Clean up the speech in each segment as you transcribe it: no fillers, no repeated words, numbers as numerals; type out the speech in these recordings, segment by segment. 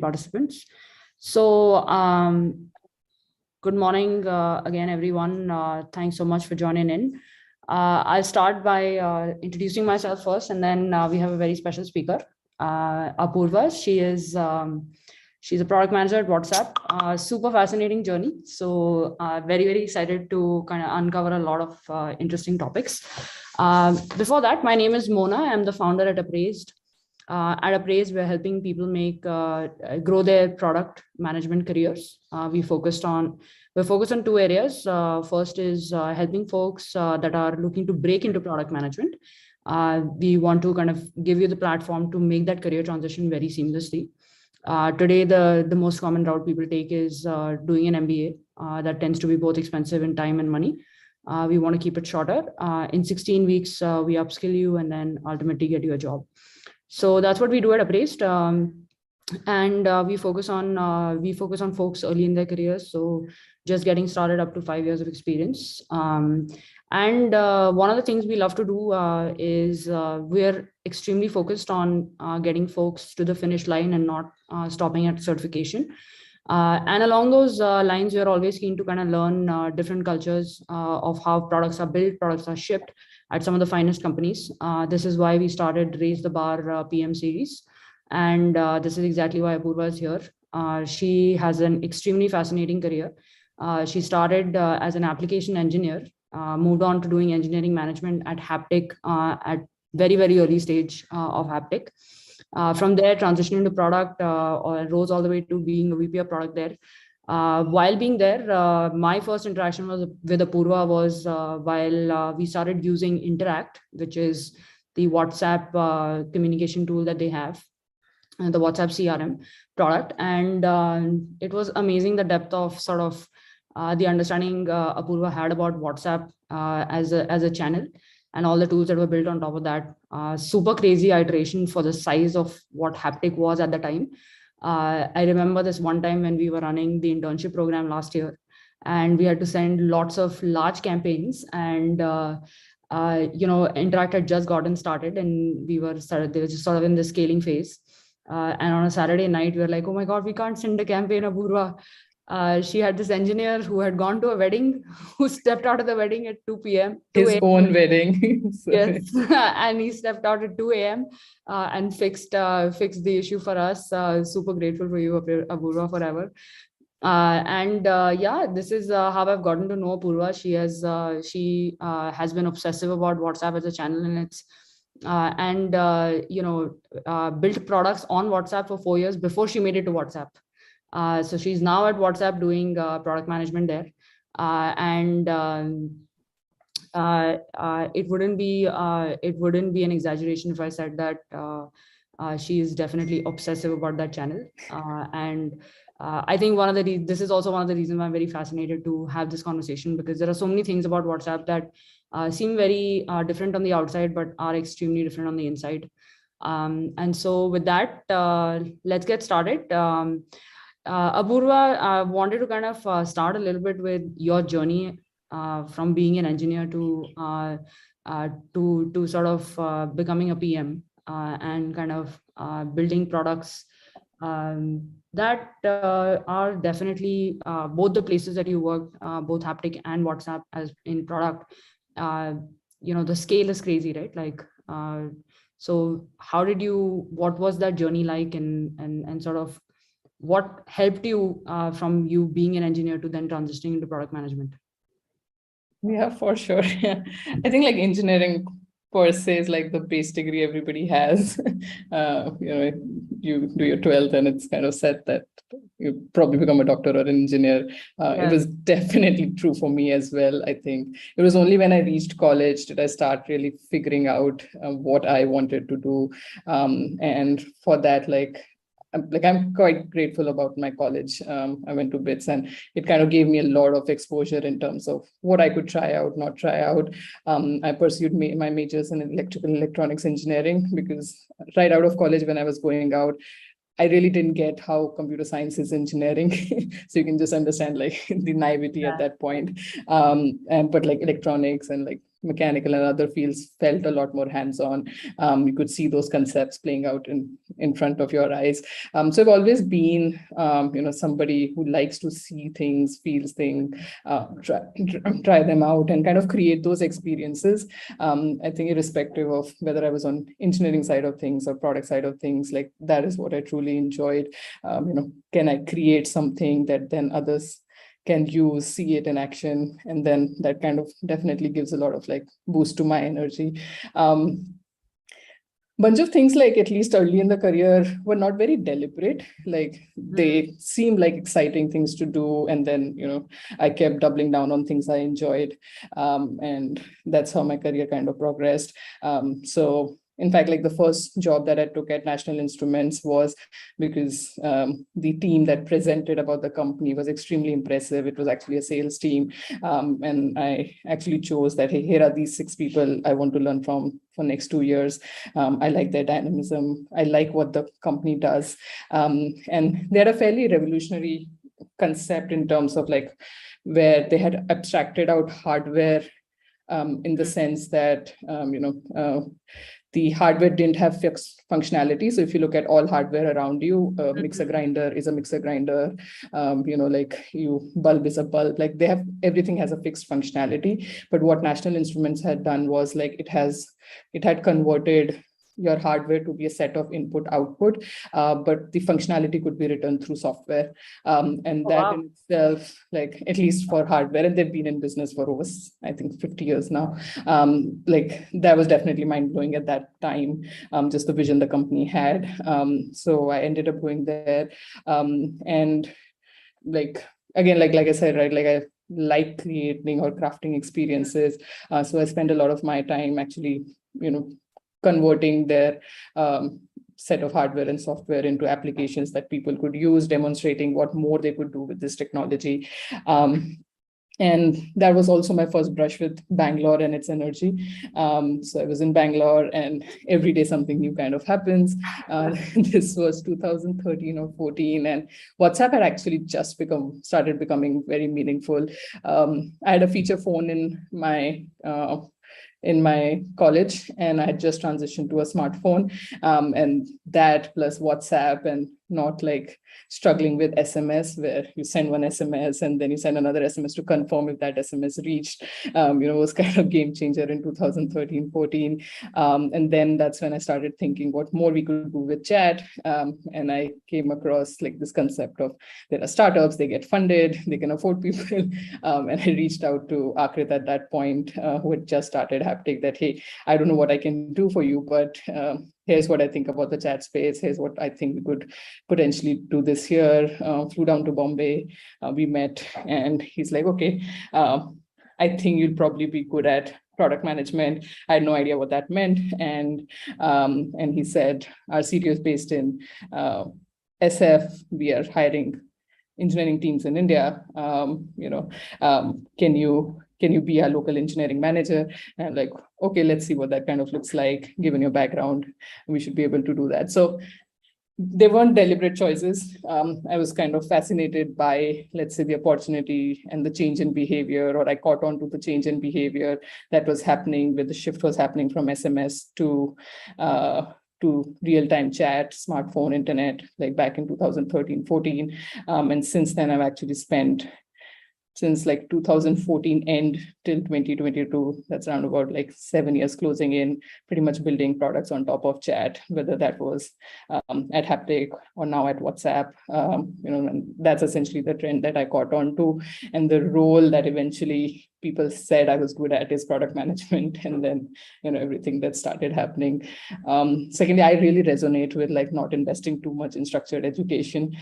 participants. So, good morning again, everyone. Thanks so much for joining in. I'll start by introducing myself first, and then we have a very special speaker, Apurva. She's a product manager at WhatsApp. Super fascinating journey. So very excited to kind of uncover a lot of interesting topics. Before that, my name is Mona. I'm the founder at Upraised. At Appraise, we're helping people grow their product management careers. We're focused on two areas. First is helping folks that are looking to break into product management. We want to kind of give you the platform to make that career transition very seamlessly. Today, the most common route people take is doing an MBA. That tends to be both expensive in time and money. We want to keep it shorter. In 16 weeks, we upskill you and then ultimately get you a job. So that's what we do at Upraised, and we focus on folks early in their careers. So just getting started up to 5 years of experience. And one of the things we love to do is we're extremely focused on getting folks to the finish line and not stopping at certification. And along those lines, we're always keen to kind of learn different cultures of how products are built, products are shipped at some of the finest companies. This is why we started Raise the Bar PM series. And this is exactly why Apurva is here. She has an extremely fascinating career. She started as an application engineer, moved on to doing engineering management at Haptic at very early stage of Haptic. From there, transitioning to product, or rose all the way to being a VP of product there. While being there, my first interaction with Apurva was while we started using Interact, which is the WhatsApp communication tool that they have, the WhatsApp CRM product. And it was amazing the depth of sort of the understanding Apurva had about WhatsApp as a channel, and all the tools that were built on top of that. Super crazy iteration for the size of what Haptic was at the time. I remember this one time when we were running the internship program last year, and we had to send lots of large campaigns, and Interact had just gotten started, and they were just sort of in the scaling phase. And on a Saturday night, we were like, oh my God, we can't send a campaign, Apurva. She had this engineer who had gone to a wedding, who stepped out of the wedding at 2 p.m. His own wedding. Yes, and he stepped out at 2 a.m. And fixed the issue for us. Super grateful for you, Apurva, forever. This is how I've gotten to know Apurva. She has been obsessive about WhatsApp as a channel, and built products on WhatsApp for 4 years before she made it to WhatsApp. So she's now at WhatsApp doing product management there. It wouldn't be an exaggeration if I said that she is definitely obsessive about that channel. I think this is also one of the reasons why I'm very fascinated to have this conversation, because there are so many things about WhatsApp that seem very different on the outside, but are extremely different on the inside. And so with that, let's get started. Apurva, I wanted to kind of start a little bit with your journey from being an engineer to sort of becoming a PM and kind of building products that are definitely both the places that you work, both Haptic and WhatsApp as in product. The scale is crazy, right? Like, so what was that journey like, and sort of what helped you from you being an engineer to then transitioning into product management? Yeah, for sure. I think like engineering per se is like the base degree everybody has. You do your 12th and it's kind of set that you probably become a doctor or an engineer. It was definitely true for me as well. I think it was only when I reached college did I start really figuring out what I wanted to do. And for that, I'm quite grateful about my college. I went to BITS, and it kind of gave me a lot of exposure in terms of what I could try out, not try out. I pursued my majors in electrical and electronics engineering, because right out of college when I was going out, I really didn't get how computer science is engineering. So you can just understand like the naivety at that point. But like electronics and like mechanical and other fields felt a lot more hands-on. You could see those concepts playing out in front of your eyes. So I've always been, somebody who likes to see things, feels things, try them out, and kind of create those experiences. I think irrespective of whether I was on engineering side of things or product side of things, like that is what I truly enjoyed. Can I create something that then others can use, see it in action, and then that kind of definitely gives a lot of like boost to my energy. Bunch of things, like at least early in the career, were not very deliberate. Like they seemed like exciting things to do, and then I kept doubling down on things I enjoyed, and that's how my career kind of progressed. So in fact, like the first job that I took at National Instruments was because the team that presented about the company was extremely impressive. It was actually a sales team. And I actually chose that, hey, here are these 6 people I want to learn from for next 2 years. I like their dynamism. I like what the company does. And they had a fairly revolutionary concept in terms of like where they had abstracted out hardware in the sense that, the hardware didn't have fixed functionality. So if you look at all hardware around you, a mixer grinder is a mixer grinder, like bulb is a bulb, like everything has a fixed functionality. But what National Instruments had done was like it had converted your hardware to be a set of input output, but the functionality could be written through software. And that in itself, like at least for hardware, and they've been in business for over, I think, 50 years now. Like that was definitely mind-blowing at that time, just the vision the company had. So I ended up going there. And like, again, like I said, right, like I like creating or crafting experiences. So I spent a lot of my time actually, converting their set of hardware and software into applications that people could use, demonstrating what more they could do with this technology. And that was also my first brush with Bangalore and its energy. So I was in Bangalore, and every day something new kind of happens. This was 2013 or 14, and WhatsApp had actually just started becoming very meaningful. I had a feature phone in my college, and I had just transitioned to a smartphone, and that plus WhatsApp, and not like struggling with SMS where you send one SMS and then you send another SMS to confirm if that SMS reached, was kind of game changer in 2013, 14. And then that's when I started thinking what more we could do with chat. And I came across like this concept of there are startups, they get funded, they can afford people. And I reached out to Akrit at that point, who had just started Haptic, that, hey, I don't know what I can do for you, but here's what I think about the chat space. Here's what I think we could potentially do this year. Flew down to Bombay. We met, and he's like, okay, I think you'll probably be good at product management. I had no idea what that meant. And he said, our CTO is based in SF. We are hiring engineering teams in India. Can you be our local engineering manager? And I'm like, okay, let's see what that kind of looks like. Given your background, we should be able to do that. So they weren't deliberate choices. I was kind of fascinated by, let's say, the opportunity and the change in behavior, or I caught on to the change in behavior that was happening, where the shift was happening from SMS to real-time chat, smartphone, internet, like back in 2013, 14. And since then, I've actually spent, since like 2014 end till 2022, that's around about like 7 years closing in, pretty much building products on top of chat, whether that was at Haptic or now at WhatsApp. And that's essentially the trend that I caught on to. And the role that eventually people said I was good at is product management, and then everything that started happening. Secondly, I really resonate with like not investing too much in structured education.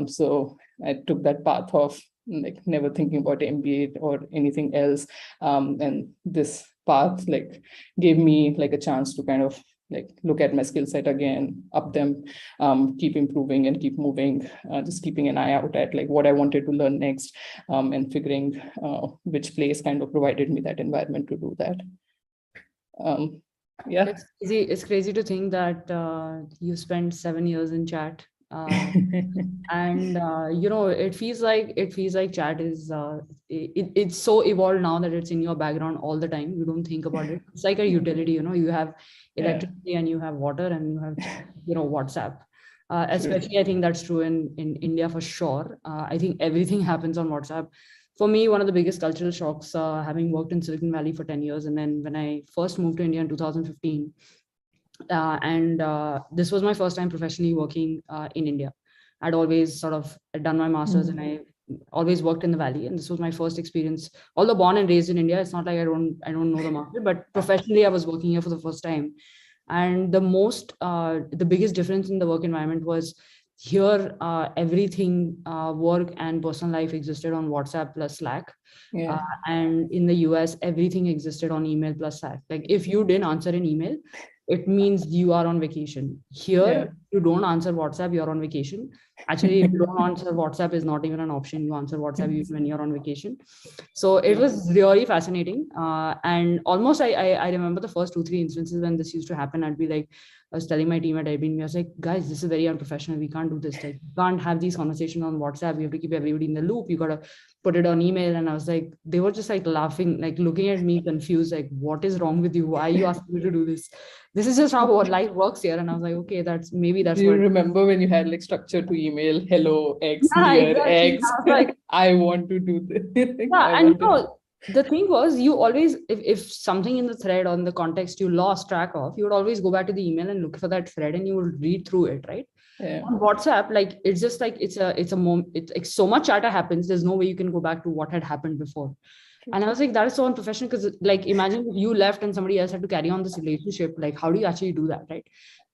So I took that path of like never thinking about MBA or anything else. And this path like gave me like a chance to kind of like look at my skill set again, up them, keep improving and keep moving, just keeping an eye out at like what I wanted to learn next, and figuring which place kind of provided me that environment to do that. Yeah. It's crazy to think that you spent 7 years in chat. And it feels like chat is it's so evolved now that it's in your background all the time. You don't think about it. It's like a utility. You have Yeah, electricity and you have water and you have WhatsApp. true. Especially I think that's true in India for sure. I think everything happens on WhatsApp. For me, one of the biggest cultural shocks, having worked in Silicon Valley for 10 years, and then when I first moved to India in 2015, and this was my first time professionally working in India. I'd always sort of done my master's and I always worked in the Valley, and this was my first experience. Although born and raised in India, it's not like I don't know the market, but professionally I was working here for the first time. And the biggest difference in the work environment was here, everything, work and personal life existed on WhatsApp plus Slack. Yeah. And in the US, everything existed on email plus Slack. Like if you didn't answer an email, it means you are on vacation. Yeah. Here, you don't answer WhatsApp, you're on vacation. Actually, if you don't answer WhatsApp, is not even an option. You answer WhatsApp even when you're on vacation. So it was really fascinating. And almost I remember the first 2, 3 instances when this used to happen. I'd be like, I was telling my team at Airbnb, I was like, guys, this is very unprofessional. We can't do this. Like, we can't have these conversations on WhatsApp. We have to keep everybody in the loop. You gotta put it on email. And I was like, they were just like laughing, like looking at me confused, like, what is wrong with you? Why are you asking me to do this? This is just how life works here. And I was like, okay, that's Do you what. remember when you had like structure to email, hello X, Yeah, dear exactly. X, I was like, I want to do this. yeah, I and want to. the thing was, you always, if something in the thread or in the context you lost track of, you would always go back to the email and look for that thread and you would read through it, right? Yeah. On WhatsApp, like it's just like it's like so much chatter happens. There's no way you can go back to what had happened before. And I was like, that is so unprofessional because, like, imagine if you left and somebody else had to carry on this relationship. Like, how do you actually do that, right?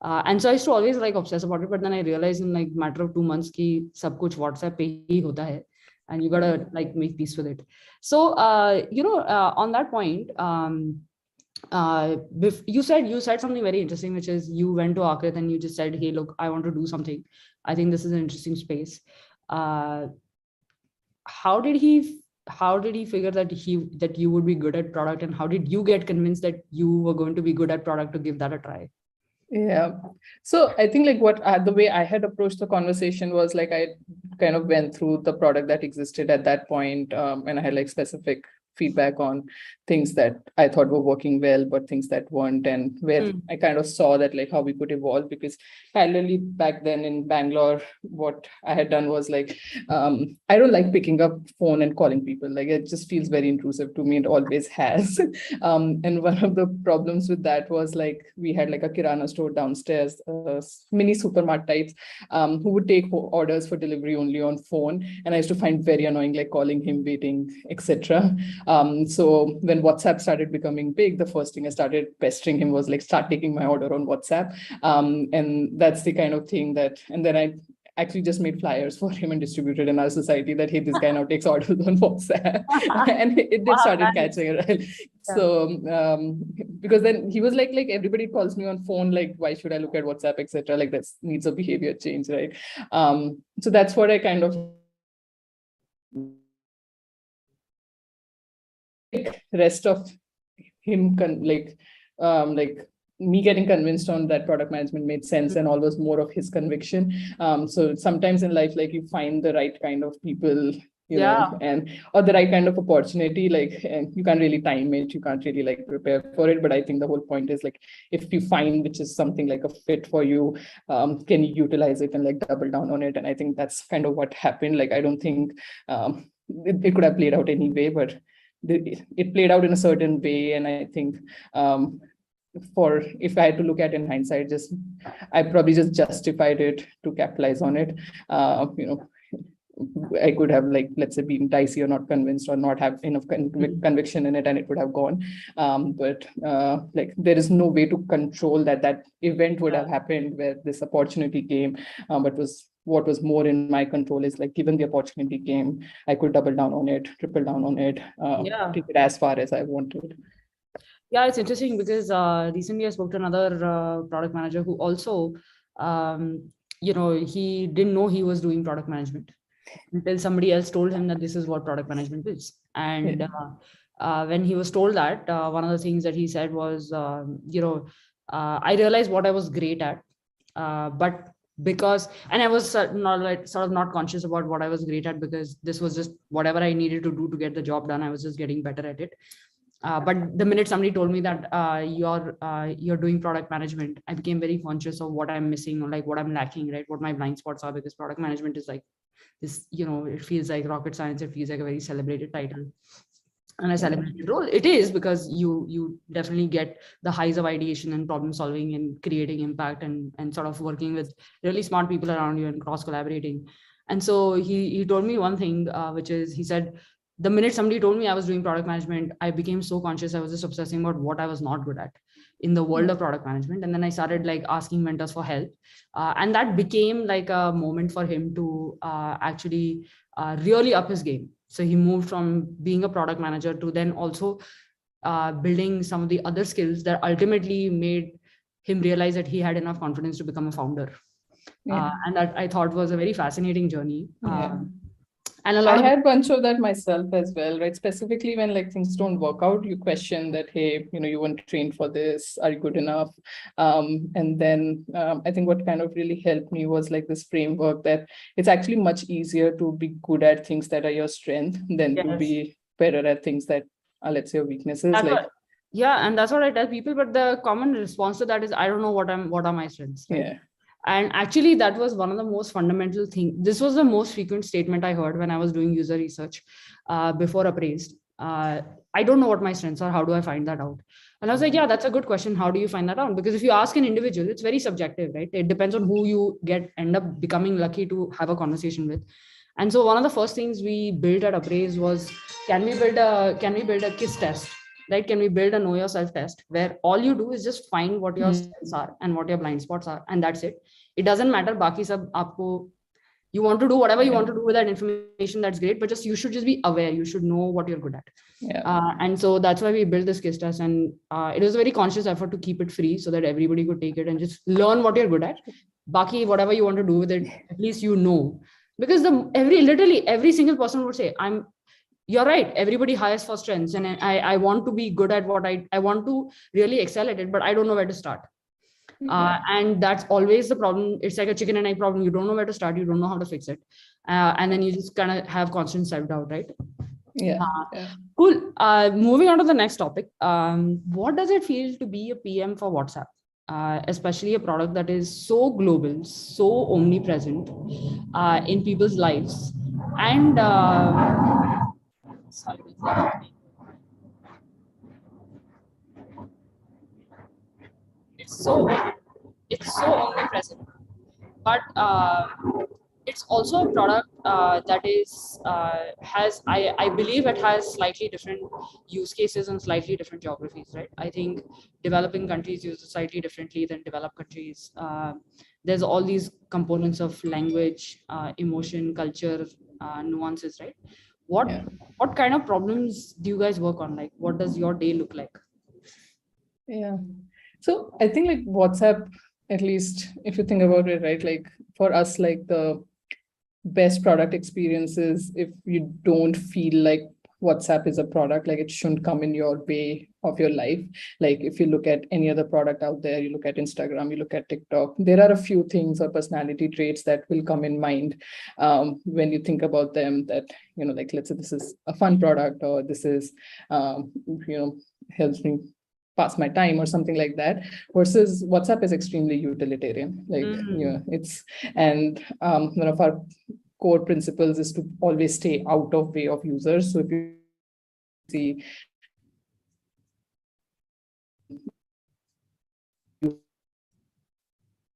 And so I used to always like obsess about it, but then I realized in like matter of 2 months ki sab kuch WhatsApp pe hi hota hai, and you gotta like make peace with it. So, on that point, you said something very interesting, which is you went to Akrit and you just said, hey, look, I want to do something. I think this is an interesting space. Uh, how did he figure that you would be good at product, and how did you get convinced that you were going to be good at product to give that a try? Yeah. So I think like what the way I had approached the conversation was like I kind of went through the product that existed at that point, and I had like specific feedback on things that I thought were working well, but things that weren't, and where I kind of saw that like how we could evolve. Because parallelly back then in Bangalore, what I had done was like I don't like picking up phone and calling people. Like it just feels very intrusive to me. It always has. And one of the problems with that was like we had like a Kirana store downstairs, mini supermarket types, who would take orders for delivery only on phone, and I used to find very annoying like calling him, waiting, etc. So when WhatsApp started becoming big, the first thing I started pestering him was like start taking my order on WhatsApp. And that's the kind of thing that, and then I actually just made flyers for him and distributed in our society that, hey, this guy now takes orders on WhatsApp. And it did Wow, started catching, right? yeah. So because then he was like everybody calls me on phone, like why should I look at WhatsApp, etc. Like that needs a behavior change, right? So that's what I kind of like rest of him like me getting convinced on that product management made sense and all was more of his conviction. So sometimes in life, like you find the right kind of people, Yeah. and or the right kind of opportunity, like and you can't really time it, you can't really like prepare for it. But I think the whole point is like if you find which is something like a fit for you, can you utilize it and like double down on it? And I think that's kind of what happened. Like I don't think it could have played out anyway, but it played out in a certain way. And I think for if I had to look at in hindsight, just I probably just justified it to capitalize on it. I could have like let's say been dicey or not convinced or not have enough conviction in it, and it would have gone. But like there is no way to control that event would have happened where this opportunity came. But what was more in my control is like given the opportunity came, I could double down on it, triple down on it, Yeah. take it as far as I wanted. Yeah, it's interesting because recently I spoke to another product manager who also, he didn't know he was doing product management until somebody else told him that this is what product management is. And when he was told that, one of the things that he said was, I realized what I was great at, but because, and I was not conscious about what I was great at, because this was just whatever I needed to do to get the job done. I was just getting better at it. But the minute somebody told me that you're doing product management, I became very conscious of what I'm missing, or like what I'm lacking, right? What my blind spots are, because product management is like this, it feels like rocket science. It feels like a very celebrated title and a celebrated role. It is, because you definitely get the highs of ideation and problem solving and creating impact, and sort of working with really smart people around you and cross collaborating. And so he told me one thing, which is, he said, the minute somebody told me I was doing product management, I became so conscious. I was just obsessing about what I was not good at in the world of product management. And then I started like asking mentors for help. And that became like a moment for him to actually really up his game. So he moved from being a product manager to then also building some of the other skills that ultimately made him realize that he had enough confidence to become a founder. And that I thought was a very fascinating journey. And a lot I had a bunch of that myself as well, right? Specifically when like things don't work out, you question that, hey, you weren't trained for this. Are you good enough? And then I think what kind of really helped me was like this framework that it's actually much easier to be good at things that are your strength than to be better at things that are, let's say, your weaknesses. And that's what I tell people. But the common response to that is, I don't know what are my strengths. Right? And actually, that was one of the most fundamental things. This was the most frequent statement I heard when I was doing user research before Upraised. I don't know what my strengths are. How do I find that out? And I was like, yeah, that's a good question. How do you find that out? Because if you ask an individual, it's very subjective, right? It depends on who you end up becoming lucky to have a conversation with. And so one of the first things we built at Upraised was, can we build a KISS test? Right? Can we build a know yourself test where all you do is just find what your strengths are and what your blind spots are, and that's it. It doesn't matter. Baki sab aapko, you want to do whatever you want to do with that information, that's great, but you should just be aware. You should know what you're good at. And so that's why we built this case test, and it was a very conscious effort to keep it free so that everybody could take it and just learn what you're good at. Baki, whatever you want to do with it, at least because literally every single person would say, you're right, everybody hires for strengths, and I want to be good at what I want to really excel at it, but I don't know where to start. And that's always the problem. It's like a chicken and egg problem. You don't know where to start, you don't know how to fix it, and then you just kind of have constant self-doubt, right? Cool. Moving on to the next topic. What does it feel to be a PM for WhatsApp, especially a product that is so global, so omnipresent in people's lives, and it's so omnipresent, but it's also a product that is has I believe it has slightly different use cases and slightly different geographies, right? I think developing countries use it slightly differently than developed countries. There's all these components of language, emotion, culture, nuances, right? What kind of problems do you guys work on? Like, what does your day look like? So I think like WhatsApp, at least if you think about it, right, like for us, like the best product experiences, if you don't feel like WhatsApp is a product, like it shouldn't come in your way of your life. Like if you look at any other product out there, you look at Instagram, you look at TikTok, there are a few things or personality traits that will come in mind when you think about them, that, like let's say this is a fun product, or this is, helps me pass my time or something like that, versus WhatsApp is extremely utilitarian. Like, it's, and one of our core principles is to always stay out of way of users. So if you see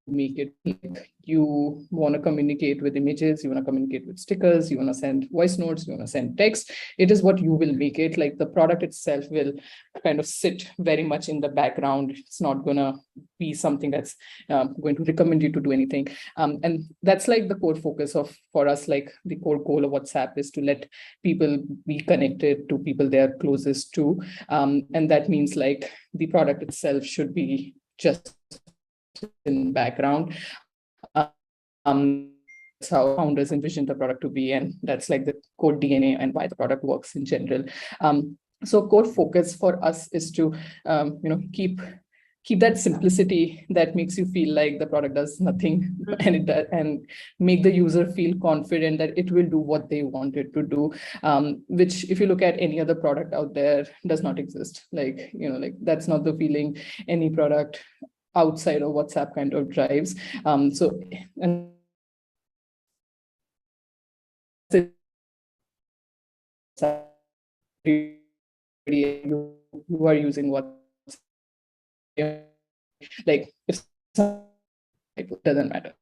make it like you want to communicate with images, you want to communicate with stickers, you want to send voice notes, you want to send text, it is what you will make it. Like the product itself will kind of sit very much in the background. It's not going to be something that's going to recommend you to do anything. And that's like the core focus of, for us, like the core goal of WhatsApp is to let people be connected to people they are closest to. And that means like the product itself should be just in background. That's how founders envision the product to be, and that's like the core DNA and why the product works in general. So core focus for us is to keep keep that simplicity that makes you feel like the product does nothing, and make the user feel confident that it will do what they want it to do, which if you look at any other product out there does not exist. Like, like that's not the feeling any product outside of WhatsApp kind of drives. So, and you are using WhatsApp, like if it doesn't matter.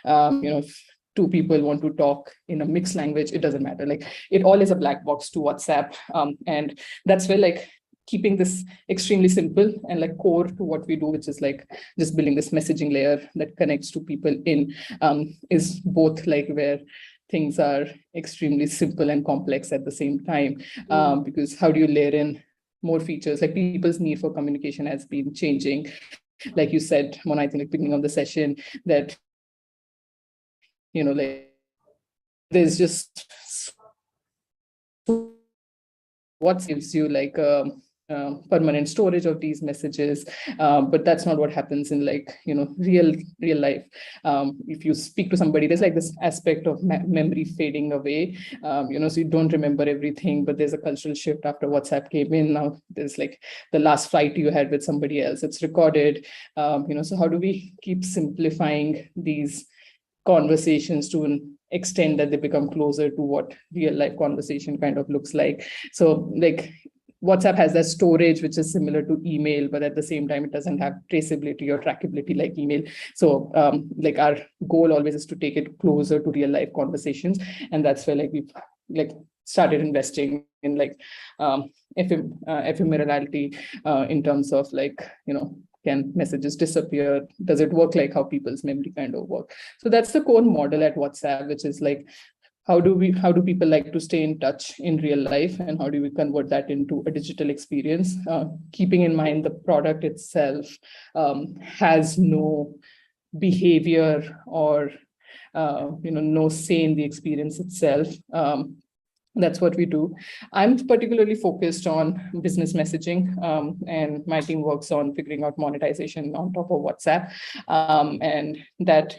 If two people want to talk in a mixed language, it doesn't matter. Like it all is a black box to WhatsApp, and that's where like keeping this extremely simple and like core to what we do, which is like just building this messaging layer that connects to people is both like where things are extremely simple and complex at the same time, because how do you layer in more features? Like people's need for communication has been changing. Like you said, Mona, I think at the beginning of the session, that like there's just what gives you like permanent storage of these messages, but that's not what happens in like real life. If you speak to somebody, there's like this aspect of memory fading away, so you don't remember everything, but there's a cultural shift after WhatsApp came in. Now there's like the last fight you had with somebody else, it's recorded. So how do we keep simplifying these conversations to an extent that they become closer to what real life conversation kind of looks like? So like WhatsApp has that storage, which is similar to email, but at the same time, it doesn't have traceability or trackability like email. So like our goal always is to take it closer to real life conversations. And that's where like we've like started investing in like ephemerality, in terms of like, can messages disappear? Does it work like how people's memory kind of work? So that's the core model at WhatsApp, which is like, how do people like to stay in touch in real life, and how do we convert that into a digital experience, keeping in mind the product itself has no behavior or no say in the experience itself. That's what we do. I'm particularly focused on business messaging, and my team works on figuring out monetization on top of WhatsApp, and that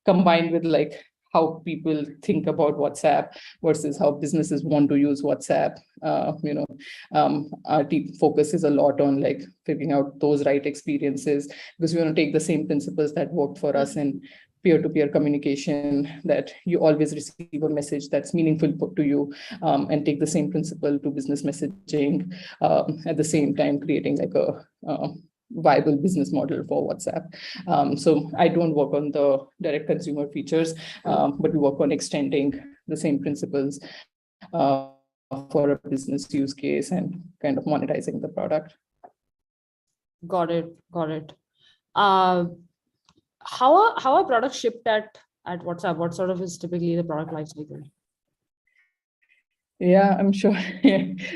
combined with like how people think about WhatsApp versus how businesses want to use WhatsApp. Our team focuses a lot on like figuring out those right experiences, because we want to take the same principles that worked for us in peer-to-peer communication, that you always receive a message that's meaningful to you, and take the same principle to business messaging, at the same time creating like a viable business model for WhatsApp. So I don't work on the direct consumer features, but we work on extending the same principles for a business use case and kind of monetizing the product. Got it. How are products shipped at WhatsApp? What sort of is typically the product life cycle? Yeah, I'm sure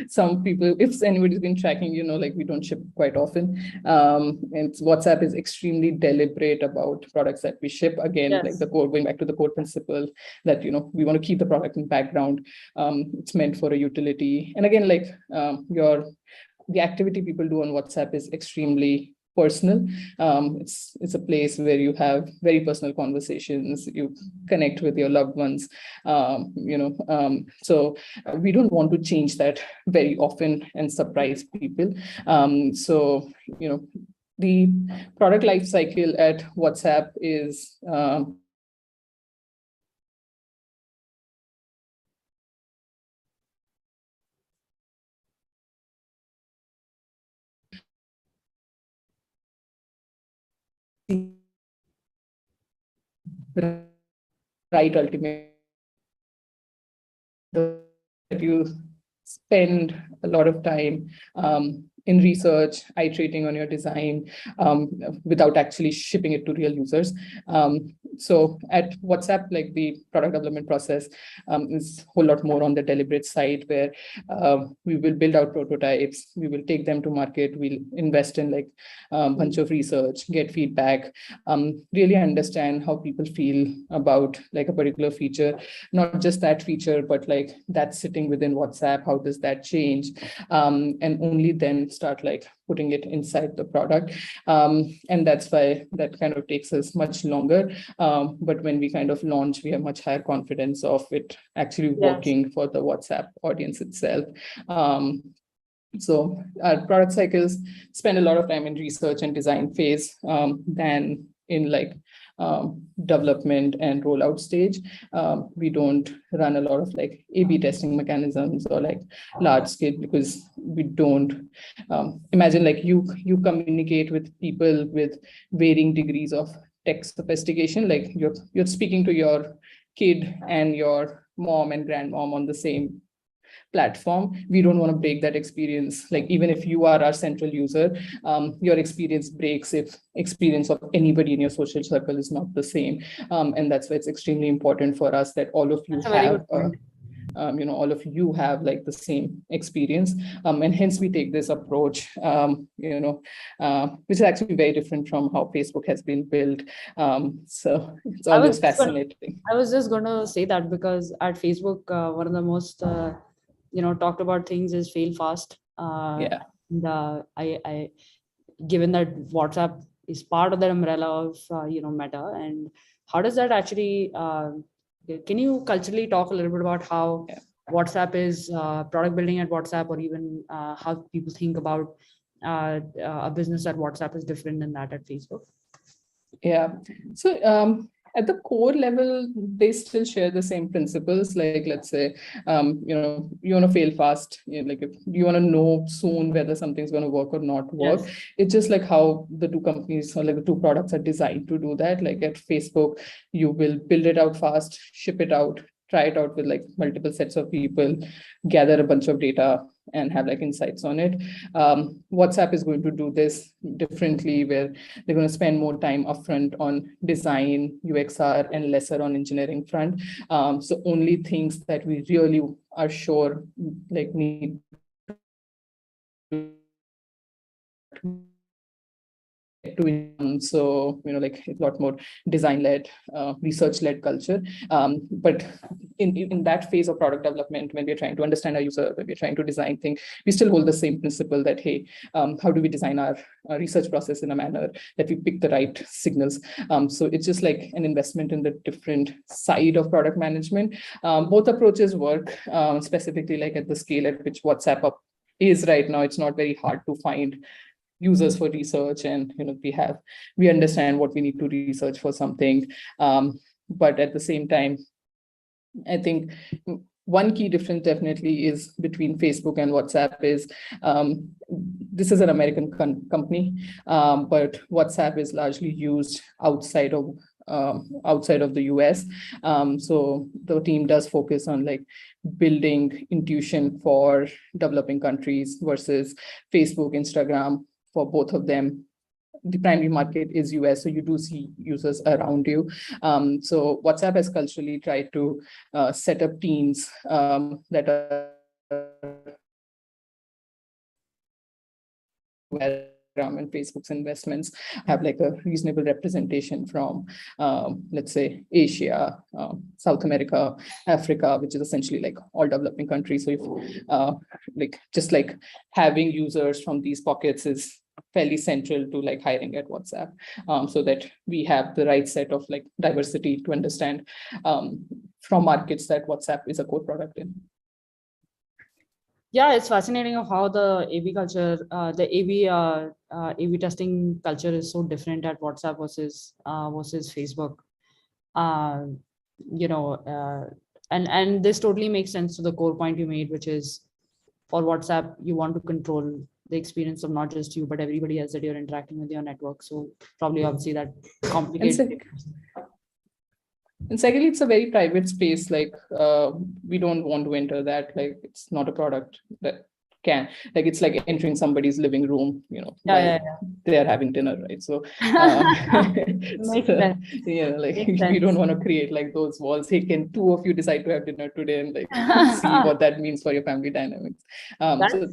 some people, if anybody's been tracking, like we don't ship quite often. And WhatsApp is extremely deliberate about products that we ship. Again, yes, like the core, going back to the core principle that, we want to keep the product in background. It's meant for a utility. And again, like the activity people do on WhatsApp is extremely personal. It's a place where you have very personal conversations, you connect with your loved ones, so we don't want to change that very often and surprise people. So the product life cycle at WhatsApp is right ultimately that you spend a lot of time in research, iterating on your design, without actually shipping it to real users. So at WhatsApp, like the product development process is a whole lot more on the deliberate side, where we will build out prototypes, we will take them to market, we'll invest in like a bunch of research, get feedback, really understand how people feel about like a particular feature, not just that feature, but like that's sitting within WhatsApp, how does that change? And only then start like putting it inside the product. And that's why that kind of takes us much longer. But when we kind of launch, we have much higher confidence of it actually working for the WhatsApp audience itself. So our product cycles spend a lot of time in research and design phase than in like development and rollout stage. We don't run a lot of like A/B testing mechanisms or like large scale, because we don't imagine like you communicate with people with varying degrees of tech sophistication. Like you're speaking to your kid and your mom and grandmom on the same platform. We don't want to break that experience. Like even if you are our central user, your experience breaks if experience of anybody in your social circle is not the same. And that's why it's extremely important for us that all of you have all of you have like the same experience, and hence we take this approach, which is actually very different from how Facebook has been built. So it's always fascinating. I was just going to say that because at Facebook, one of the most talked about things is fail fast. I given that WhatsApp is part of the umbrella of Meta, and how does that actually can you culturally talk a little bit about how WhatsApp is product building at WhatsApp, or even how people think about a business at WhatsApp is different than that at Facebook? Yeah. So at the core level, they still share the same principles. Like, let's say, you want to fail fast. Like, if you want to know soon whether something's going to work or not work. Yes. It's just like how the two companies or like the two products are designed to do that. Like at Facebook, you will build it out fast, ship it out, try it out with like multiple sets of people, gather a bunch of data, and have like insights on it. WhatsApp is going to do this differently, where they're going to spend more time upfront on design, UXR, and lesser on engineering front. So only things that we really are sure like need to, so like a lot more design-led, research-led culture. But in that phase of product development, when we're trying to understand our user, when we're trying to design things, we still hold the same principle that, hey, how do we design our research process in a manner that we pick the right signals? So it's just like an investment in the different side of product management. Both approaches work, specifically like at the scale at which WhatsApp is right now. It's not very hard to find users for research, and we understand what we need to research for something. But at the same time, I think one key difference definitely is between Facebook and WhatsApp is this is an American company, but WhatsApp is largely used outside of the US. So the team does focus on like building intuition for developing countries versus Facebook, Instagram. For both of them, the primary market is US, so you do see users around you. So WhatsApp has culturally tried to set up teams that are and Facebook's investments have like a reasonable representation from, let's say, Asia, South America, Africa, which is essentially like all developing countries. So if just like having users from these pockets is fairly central to like hiring at WhatsApp, so that we have the right set of like diversity to understand from markets that WhatsApp is a core product in. Yeah, it's fascinating of how the A/B culture, the A/B testing culture is so different at WhatsApp versus Facebook. And this totally makes sense to the core point you made, which is for WhatsApp, you want to control the experience of not just you, but everybody else that you're interacting with your network. So probably obviously that complicates. And secondly, it's a very private space. Like we don't want to enter that. Like it's not a product that can, like it's like entering somebody's living room, they are having dinner, right? So we don't want to create like those walls. Hey, can two of you decide to have dinner today, and like see what that means for your family dynamics? So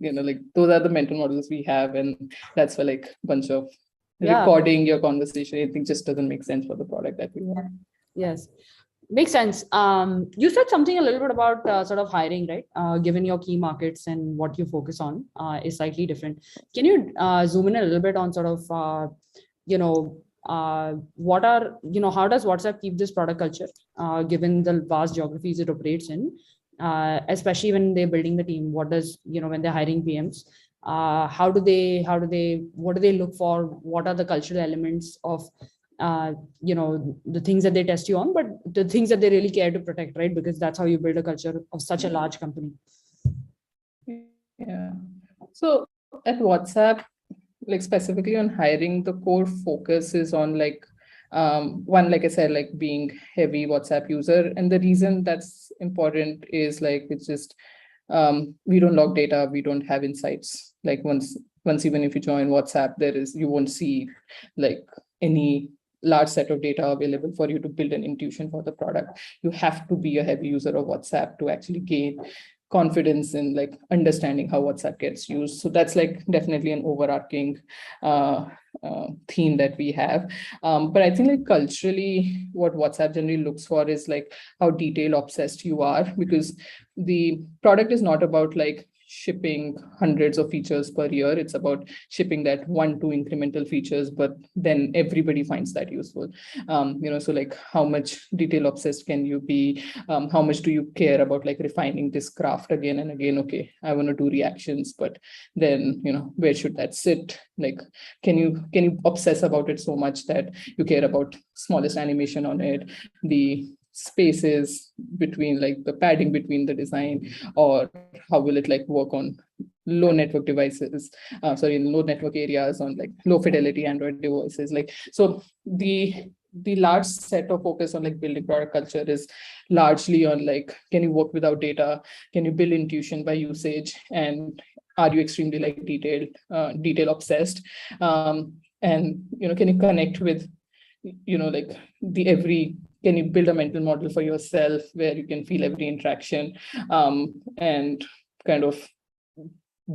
like those are the mental models we have, and that's why like a bunch of recording your conversation, I think just doesn't make sense for the product that we want. Yes. Makes sense. You said something a little bit about sort of hiring, right? Given your key markets and what you focus on is slightly different. Can you zoom in a little bit on sort of, what are, how does WhatsApp keep this product culture, given the vast geographies it operates in, especially when they're building the team? What does, when they're hiring PMs, what do they look for? What are the cultural elements of the things that they test you on, but the things that they really care to protect, right? Because that's how you build a culture of such a large company. Yeah. So at WhatsApp, like specifically on hiring, the core focus is on like one, like I said, like being heavy WhatsApp user. And the reason that's important is like it's just we don't log data, we don't have insights. Like once even if you join WhatsApp, you won't see like any large set of data available for you to build an intuition for the product. You have to be a heavy user of WhatsApp to actually gain confidence in like understanding how WhatsApp gets used. So that's like definitely an overarching theme that we have. But I think like culturally, what WhatsApp generally looks for is like how detail obsessed you are, because the product is not about like shipping hundreds of features per year. It's about shipping that 1-2 incremental features, but then everybody finds that useful. So like how much detail obsessed can you be? How much do you care about like refining this craft again and again? Okay, I want to do reactions, but then where should that sit? Like can you obsess about it so much that you care about smallest animation on it, the spaces between like the padding between the design, or how will it like work on low network devices, low network areas, on like low fidelity Android devices. Like, so the large set of focus on like building product culture is largely on like, can you work without data? Can you build intuition by usage? And are you extremely like detail obsessed? And can you connect with like can you build a mental model for yourself where you can feel every interaction, and kind of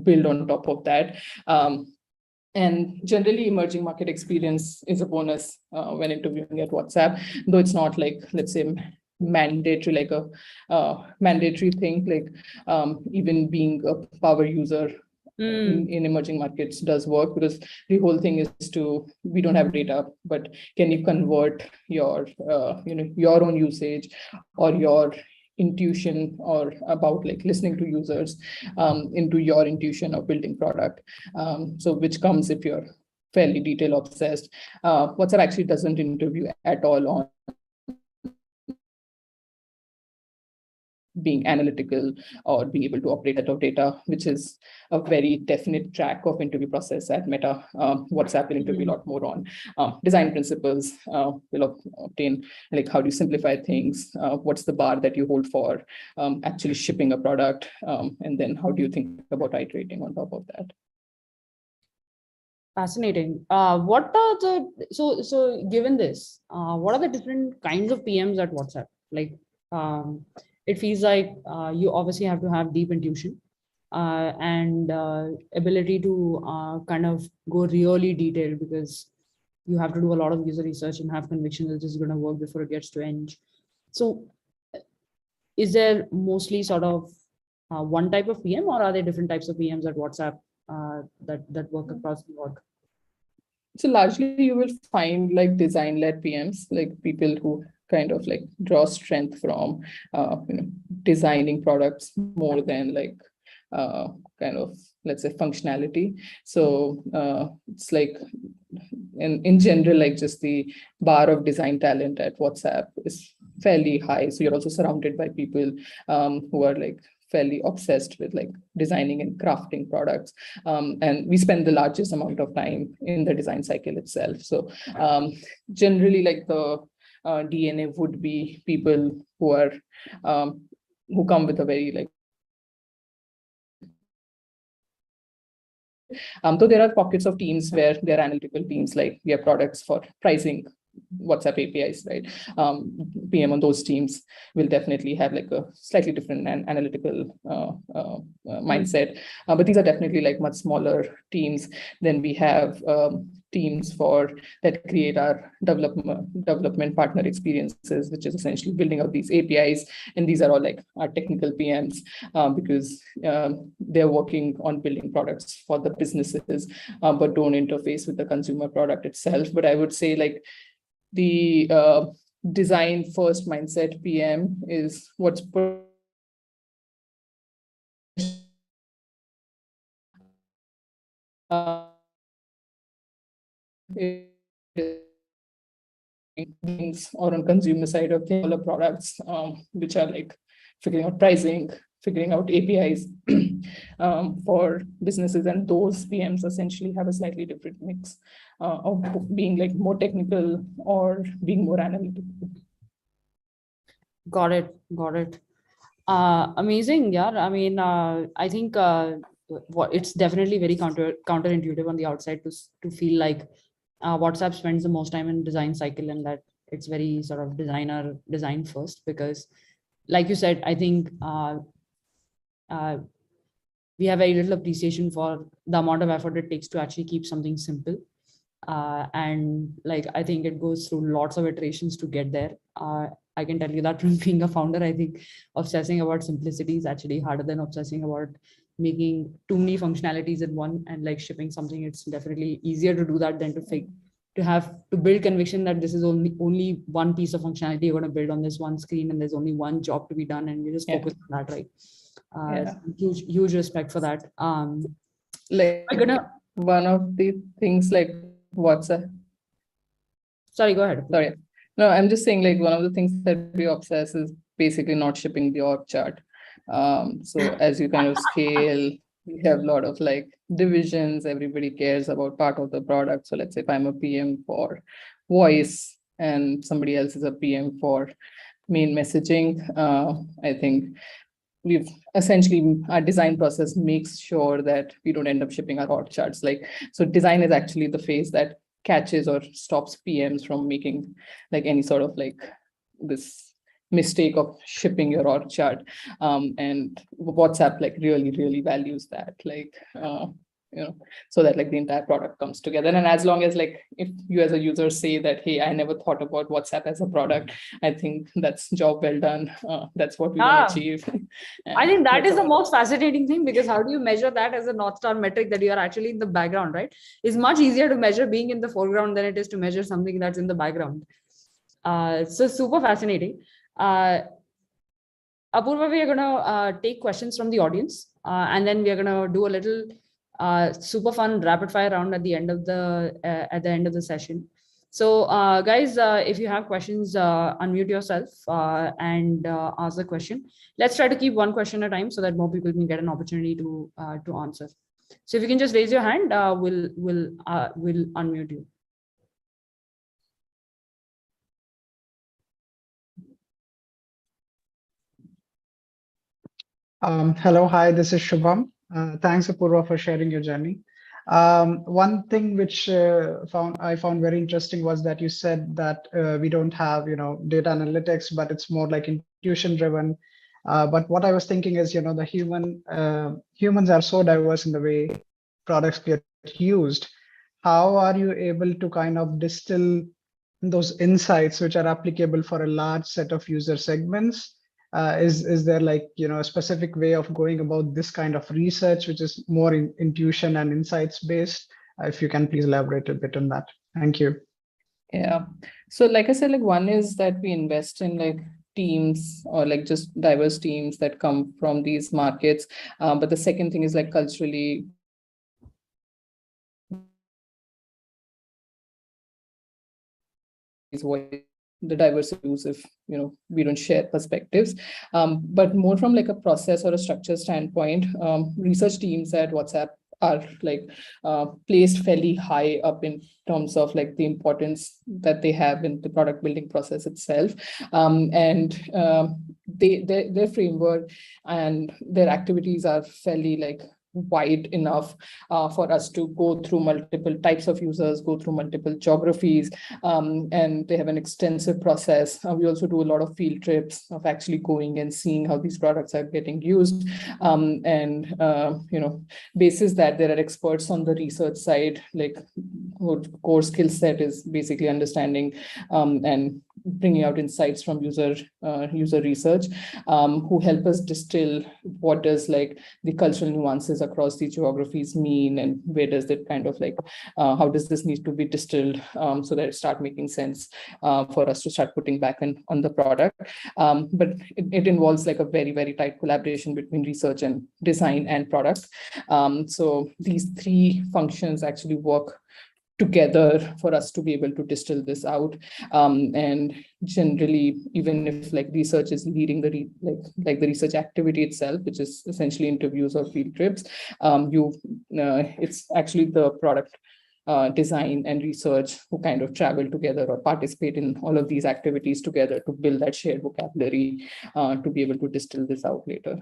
build on top of that. And generally, emerging market experience is a bonus when interviewing at WhatsApp, though it's not like, let's say, mandatory, like a mandatory thing. Like even being a power user in emerging markets does work, because the whole thing is we don't have data, but can you convert your your own usage or your intuition or about like listening to users into your intuition of building product, so which comes if you're fairly detail obsessed. WhatsApp actually doesn't interview at all on being analytical or being able to operate out of data, which is a very definite track of interview process at Meta. WhatsApp will interview a lot more on design principles, will obtain like how do you simplify things, what's the bar that you hold for actually shipping a product, and then how do you think about iterating on top of that. Fascinating. What are so given this, what are the different kinds of PMs at WhatsApp? Like, it feels like you obviously have to have deep intuition and ability to kind of go really detailed, because you have to do a lot of user research and have conviction that this is going to work before it gets to end. So is there mostly sort of one type of PM, or are there different types of PMs at WhatsApp that work across the board? So largely you will find like design-led PMs, like people who kind of like draw strength from designing products more than like kind of, let's say, functionality. So it's like in general, like just the bar of design talent at WhatsApp is fairly high. So you're also surrounded by people who are like fairly obsessed with like designing and crafting products. And we spend the largest amount of time in the design cycle itself. So generally like the DNA would be people who are who come with a very like so there are pockets of teams where there are analytical teams, like we have products for pricing WhatsApp APIs, right? PM on those teams will definitely have like a slightly different and analytical mindset. But these are definitely like much smaller teams. Then we have teams that create our development partner experiences, which is essentially building out these APIs. And these are all like our technical PMs, because they're working on building products for the businesses, but don't interface with the consumer product itself. But I would say like the design first mindset PM is what's things, or on consumer side of things, all the products, which are like figuring out pricing, figuring out APIs for businesses, and those PMs essentially have a slightly different mix of being like more technical or being more analytical. Got it. Amazing. Yeah. I mean, I think it's definitely very counterintuitive on the outside to feel like WhatsApp spends the most time in design cycle, and that it's very sort of design first, because like you said, I think we have very little appreciation for the amount of effort it takes to actually keep something simple. And like, I think it goes through lots of iterations to get there. I can tell you that from being a founder, I think obsessing about simplicity is actually harder than obsessing about making too many functionalities in one and like shipping something. It's definitely easier to do that than to build conviction that this is only one piece of functionality you're going to build on this one screen, and there's only one job to be done, and you just focus on that, right? Huge respect for that. Like one of the things like WhatsApp. Sorry, go ahead. Sorry. No, I'm just saying like one of the things that we obsess is basically not shipping the org chart. So as you kind of scale, we have a lot of like divisions. Everybody cares about part of the product. So let's say if I'm a PM for voice and somebody else is a PM for main messaging, I think we've essentially, our design process makes sure that we don't end up shipping our org charts. Like, so design is actually the phase that catches or stops PMs from making like any sort of like this mistake of shipping your org chart. And WhatsApp like really values that, like, so that like the entire product comes together. And as long as like, if you as a user say that, hey, I never thought about WhatsApp as a product, I think that's job well done. That's what we want to achieve. I think that is the most fascinating thing, because how do you measure that as a North Star metric that you are actually in the background, right? It's much easier to measure being in the foreground than it is to measure something that's in the background. So super fascinating. Apurva, we are going to take questions from the audience, and then we are going to do a little super fun rapid fire round at the end of the session. So guys, if you have questions, unmute yourself and ask the question. Let's try to keep one question at a time so that more people can get an opportunity to answer. So if you can just raise your hand, we'll unmute you. Hello, hi, this is Shubham. Thanks, Apurva, for sharing your journey. One thing which I found very interesting was that you said that we don't have, data analytics, but it's more like intuition driven. But what I was thinking is, the humans are so diverse in the way products get used. How are you able to kind of distill those insights which are applicable for a large set of user segments? Is there like, a specific way of going about this kind of research, which is more intuition and insights based? If you can please elaborate a bit on that. Thank you. Yeah. So like I said, like one is that we invest in like teams or like just diverse teams that come from these markets. But the second thing is like culturally, the diverse views if we don't share perspectives, but more from like a process or a structure standpoint, research teams at WhatsApp are like placed fairly high up in terms of like the importance that they have in the product building process itself, and their framework and their activities are fairly like wide enough for us to go through multiple types of users, go through multiple geographies, and they have an extensive process. We also do a lot of field trips of actually going and seeing how these products are getting used. And basis that there are experts on the research side, like core skill set is basically understanding and bringing out insights from user research, who help us distill what does like the cultural nuances across the geographies mean, and where does it kind of like how does this need to be distilled so that it start making sense for us to start putting back on the product. But it involves like a very, very tight collaboration between research and design and product. So these three functions actually work together for us to be able to distill this out. And generally, even if like research is leading the the research activity itself, which is essentially interviews or field trips, it's actually the product design and research who kind of travel together or participate in all of these activities together to build that shared vocabulary to be able to distill this out later.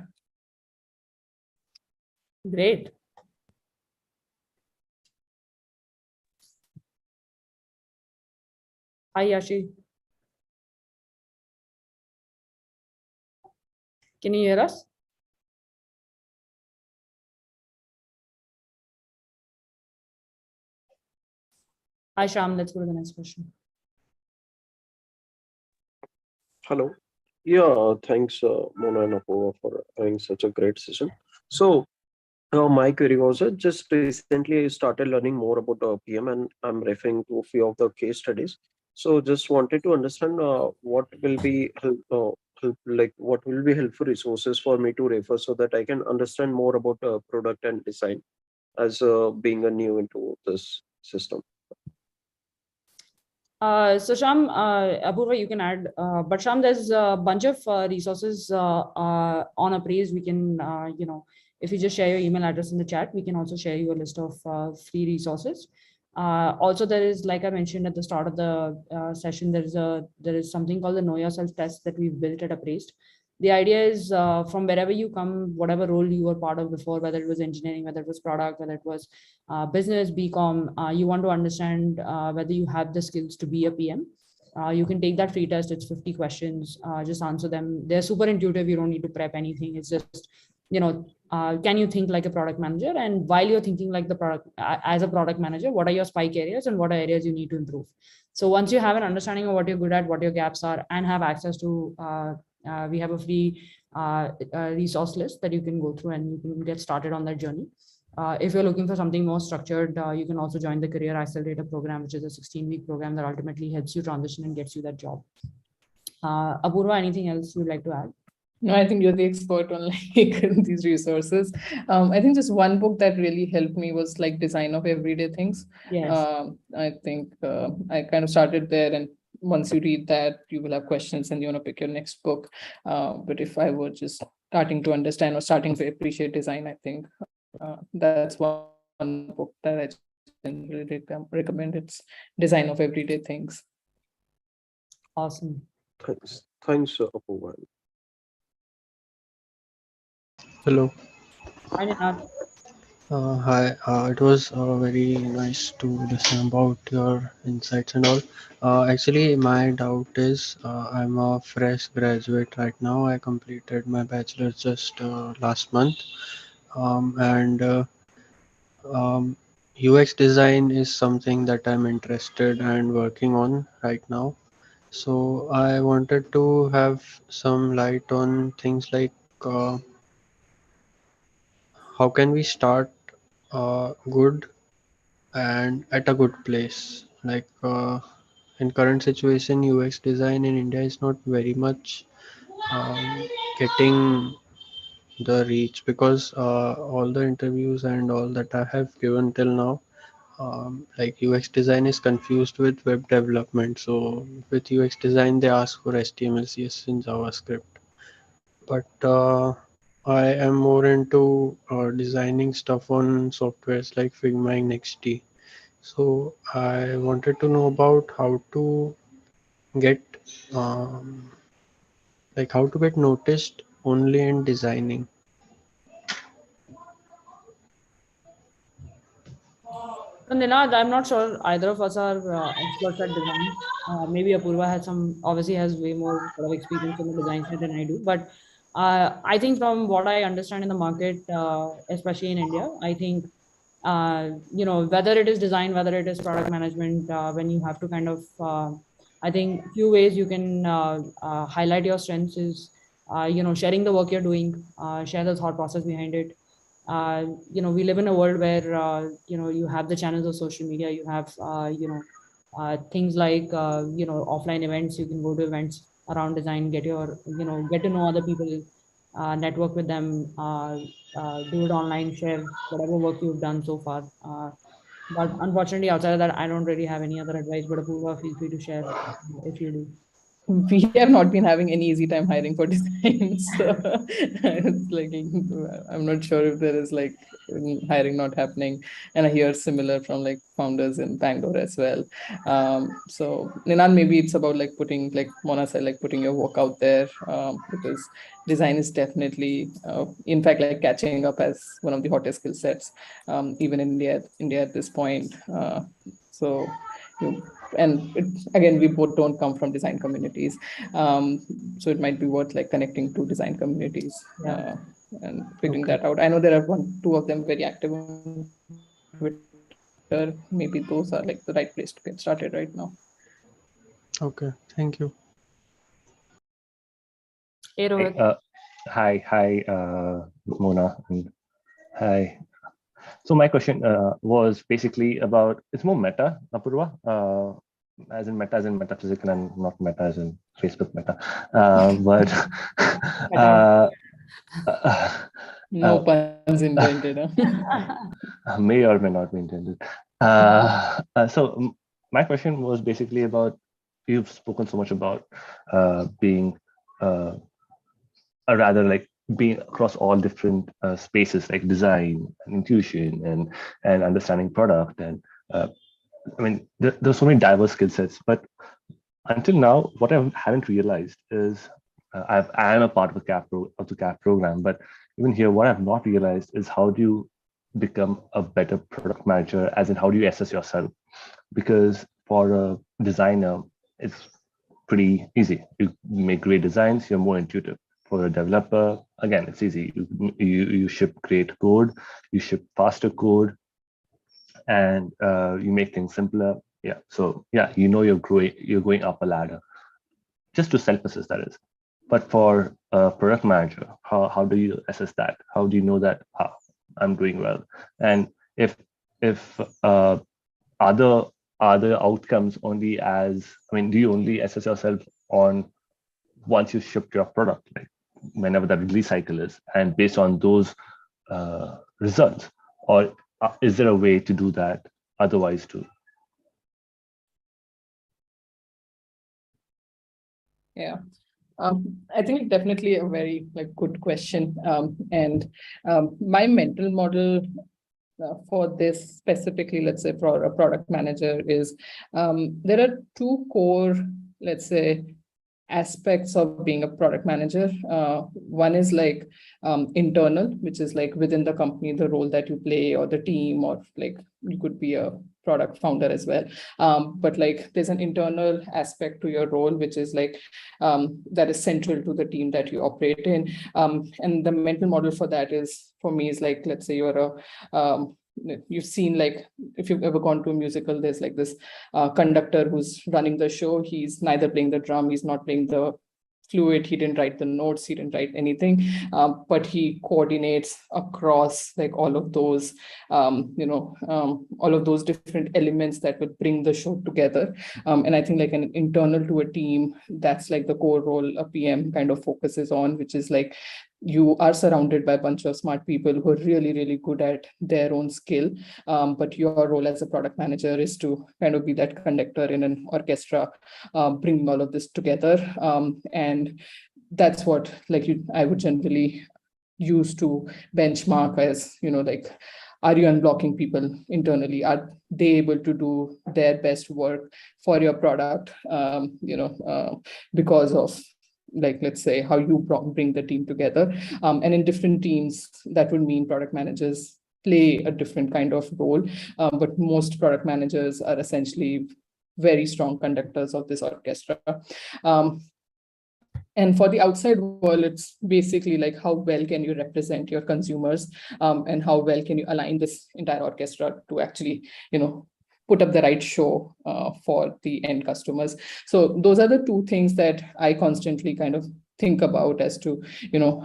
Great. Hi, Yashi. Can you hear us? Hi, Sham. Let's go to the next question. Hello. Yeah, thanks, Mona and Apurva, for having such a great session. So, my query was just recently I started learning more about PM, and I'm referring to a few of the case studies. So, just wanted to understand what will be what will be helpful resources for me to refer so that I can understand more about product and design as being a new into this system. So Sham, Apurva, you can add, but Sham, there's a bunch of resources on Upraised. We can, if you just share your email address in the chat, we can also share you a list of free resources. Also, there is, like I mentioned at the start of the session, there is something called the Know Yourself test that we've built at Upraised. The idea is from wherever you come, whatever role you were part of before, whether it was engineering, whether it was product, whether it was business, BCom, you want to understand whether you have the skills to be a PM. You can take that free test. It's 50 questions. Just answer them. They're super intuitive. You don't need to prep anything. It's just, can you think like a product manager? And while you're thinking like the product as a product manager, what are your spike areas and what are areas you need to improve? So once you have an understanding of what you're good at, what your gaps are, and have access to, we have a free resource list that you can go through and you can get started on that journey. If you're looking for something more structured, you can also join the Career Accelerator program, which is a 16-week program that ultimately helps you transition and gets you that job. Apurva, anything else you'd like to add? No, I think you're the expert on like these resources. I think just one book that really helped me was like Design of Everyday Things. Yes. I think I kind of started there, and once you read that, you will have questions and you want to pick your next book. But if I were just starting to understand or starting to appreciate design, I think that's one book that I generally recommend. It's Design of Everyday Things. Awesome. Thanks, Apurva. Hello. Hi, Ninad. Hi. It was very nice to listen about your insights and all. Actually, my doubt is I'm a fresh graduate right now. I completed my bachelor's just last month. And UX design is something that I'm interested and working on right now. So I wanted to have some light on things like how can we start good and at a good place. Like in current situation, UX design in India is not very much getting the reach because all the interviews and all that I have given till now, like UX design is confused with web development. So with UX design, they ask for HTML, CSS, and JavaScript. But I am more into designing stuff on softwares like Figma and XD. So I wanted to know about how to get um, like how to get noticed only in designing. So Ninad, I'm not sure either of us are experts at design. Maybe Apurva obviously has way more sort of experience on the design side than I do. But I think from what I understand in the market, especially in India, I think, whether it is design, whether it is product management, when you have to kind of, I think few ways you can highlight your strengths is, sharing the work you're doing, share the thought process behind it. We live in a world where you have the channels of social media, you have things like offline events. You can go to events around design, get to know other people, network with them, do it online, share whatever work you've done so far. But unfortunately, outside of that, I don't really have any other advice. But Apurva, feel free to share if you do. We have not been having any easy time hiring for design. So it's like, I'm not sure if there is like hiring not happening. And I hear similar from like founders in Bangalore as well. So Ninan, maybe it's about like putting, like Mona said, like putting your work out there, because design is definitely, in fact, like catching up as one of the hottest skill sets, even in India at this point. So you and again, we both don't come from design communities, so it might be worth like connecting to design communities, and figuring that out. I know there are two of them very active on Twitter. Maybe those are like the right place to get started right now. Okay, thank you. Hey, Rohit. Hi, Mona, and hi. So my question was basically about, it's more meta, Apurva, as in metaphysical and not meta as in Facebook meta. But no puns intended. May or may not be intended. So my question was basically about, you've spoken so much about being rather like being across all different spaces like design and intuition and understanding product, and I mean there's so many diverse skill sets, but until now what I haven't realized is I am a part of the CAP program, but even here what I've not realized is how do you become a better product manager, as in how do you assess yourself? Because for a designer it's pretty easy, you make great designs, you're more intuitive. For a developer, again, it's easy. You ship great code, you ship faster code, and you make things simpler. Yeah. So yeah, you're going up a ladder. Just to self-assess, that is. But for a product manager, how do you assess that? How do you know that I'm doing well? And if other outcomes only as, I mean, do you only assess yourself on once you ship your product, like whenever that release cycle is, and based on those results, or is there a way to do that otherwise too? Yeah, I think definitely a very like good question, and my mental model for this specifically, let's say for a product manager, is there are two core, let's say, aspects of being a product manager. One is like internal, which is like within the company, the role that you play, or the team, or like you could be a product founder as well. But like there's an internal aspect to your role, which is like that is central to the team that you operate in. And the mental model for that is, for me, is like, let's say you're a you've seen, like if you've ever gone to a musical, there's like this conductor who's running the show. He's neither playing the drum, he's not playing the fluid, he didn't write the notes, he didn't write anything, but he coordinates across like all of those all of those different elements that would bring the show together. And I think like an internal to a team, that's like the core role a PM kind of focuses on, which is like you are surrounded by a bunch of smart people who are really, really good at their own skill. But your role as a product manager is to kind of be that conductor in an orchestra, bringing all of this together. And that's what like I would generally use to benchmark as, like, are you unblocking people internally? Are they able to do their best work for your product? Because of, like, let's say, how you bring the team together. And in different teams, that would mean product managers play a different kind of role. But most product managers are essentially very strong conductors of this orchestra. And for the outside world, it's basically like how well can you represent your consumers, and how well can you align this entire orchestra to actually, put up the right show for the end customers. So those are the two things that I constantly kind of think about as to,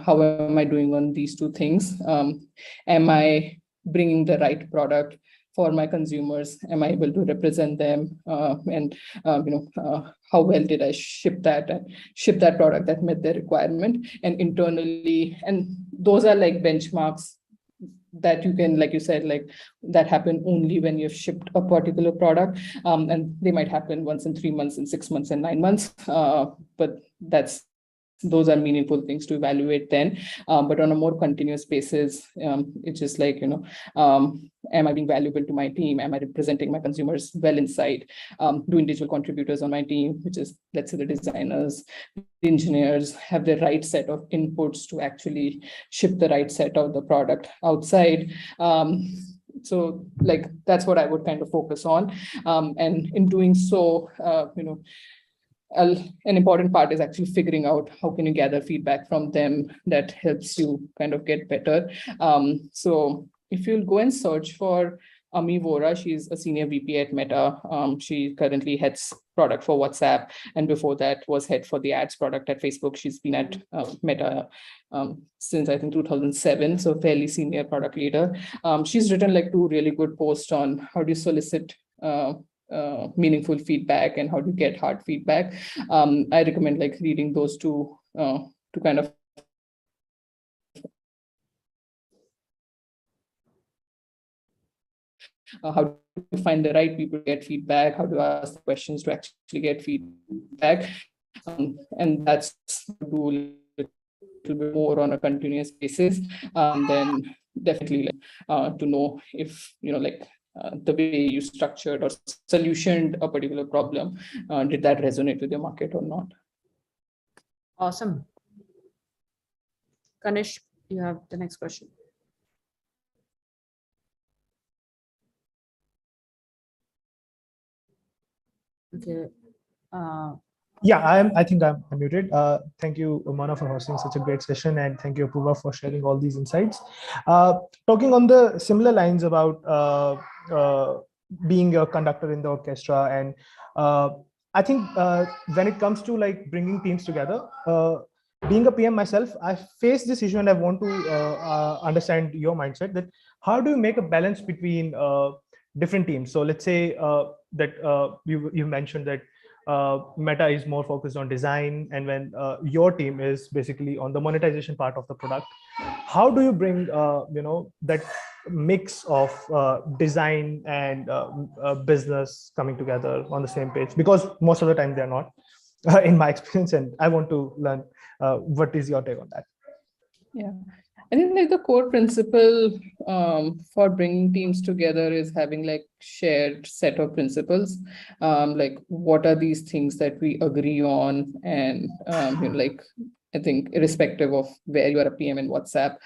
how am I doing on these two things? Am I bringing the right product for my consumers? Am I able to represent them? And how well did I ship that product that met their requirement? And internally, and those are like benchmarks that you can, like you said, like that happen only when you've shipped a particular product, and they might happen once in 3 months, in 6 months, and 9 months, but those are meaningful things to evaluate then. But on a more continuous basis, it's just like, am I being valuable to my team? Am I representing my consumers well inside? Do individual contributors on my team, which is, let's say, the designers, the engineers, have the right set of inputs to actually ship the right set of the product outside? So like, that's what I would kind of focus on. And in doing so, an important part is actually figuring out how can you gather feedback from them that helps you kind of get better. So if you'll go and search for Ami Vora, she's a senior VP at Meta. She currently heads product for WhatsApp, and before that was head for the ads product at Facebook. She's been at Meta since I think 2007, so fairly senior product leader. She's written like 2 really good posts on how do you solicit meaningful feedback and how to get hard feedback. I recommend like reading those two to kind of how to find the right people to get feedback, how to ask the questions to actually get feedback. And that's do a little bit more on a continuous basis. Then definitely to know if, the way you structured or solutioned a particular problem, did that resonate with your market or not? Awesome. Kanish, you have the next question. Okay. Yeah, I think I'm unmuted. Thank you, Mona, for hosting such a great session, and thank you, Apurva, for sharing all these insights. Talking on the similar lines about being a conductor in the orchestra, and I think when it comes to like bringing teams together, being a PM myself, I face this issue, and I want to understand your mindset that how do you make a balance between different teams? So let's say that you mentioned that Meta is more focused on design, and when your team is basically on the monetization part of the product, how do you bring that mix of design and business coming together on the same page? Because most of the time they're not, in my experience, and I want to learn what is your take on that? Yeah, I think like the core principle for bringing teams together is having like shared set of principles. Like what are these things that we agree on, and like I think irrespective of where you are a PM in WhatsApp,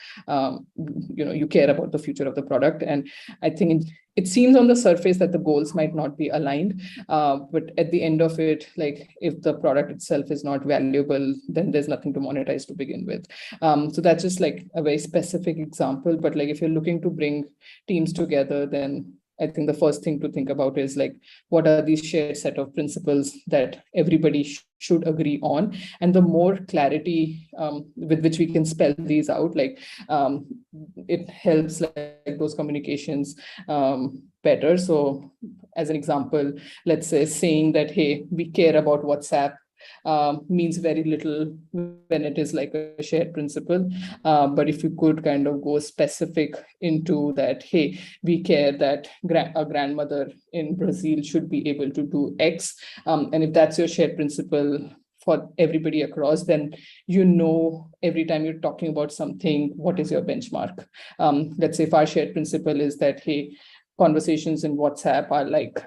you care about the future of the product. And I think it seems on the surface that the goals might not be aligned, but at the end of it, like if the product itself is not valuable, then there's nothing to monetize to begin with. So that's just like a very specific example. But like if you're looking to bring teams together, then I think the first thing to think about is like, what are these shared set of principles that everybody should agree on? And the more clarity with which we can spell these out, like it helps like those communications better. So as an example, let's say saying that, hey, we care about WhatsApp means very little when it is like a shared principle. But if you could kind of go specific into that, hey, we care that a grandmother in Brazil should be able to do X. And if that's your shared principle for everybody across, then every time you're talking about something, what is your benchmark? Let's say if our shared principle is that, hey, conversations in WhatsApp are like,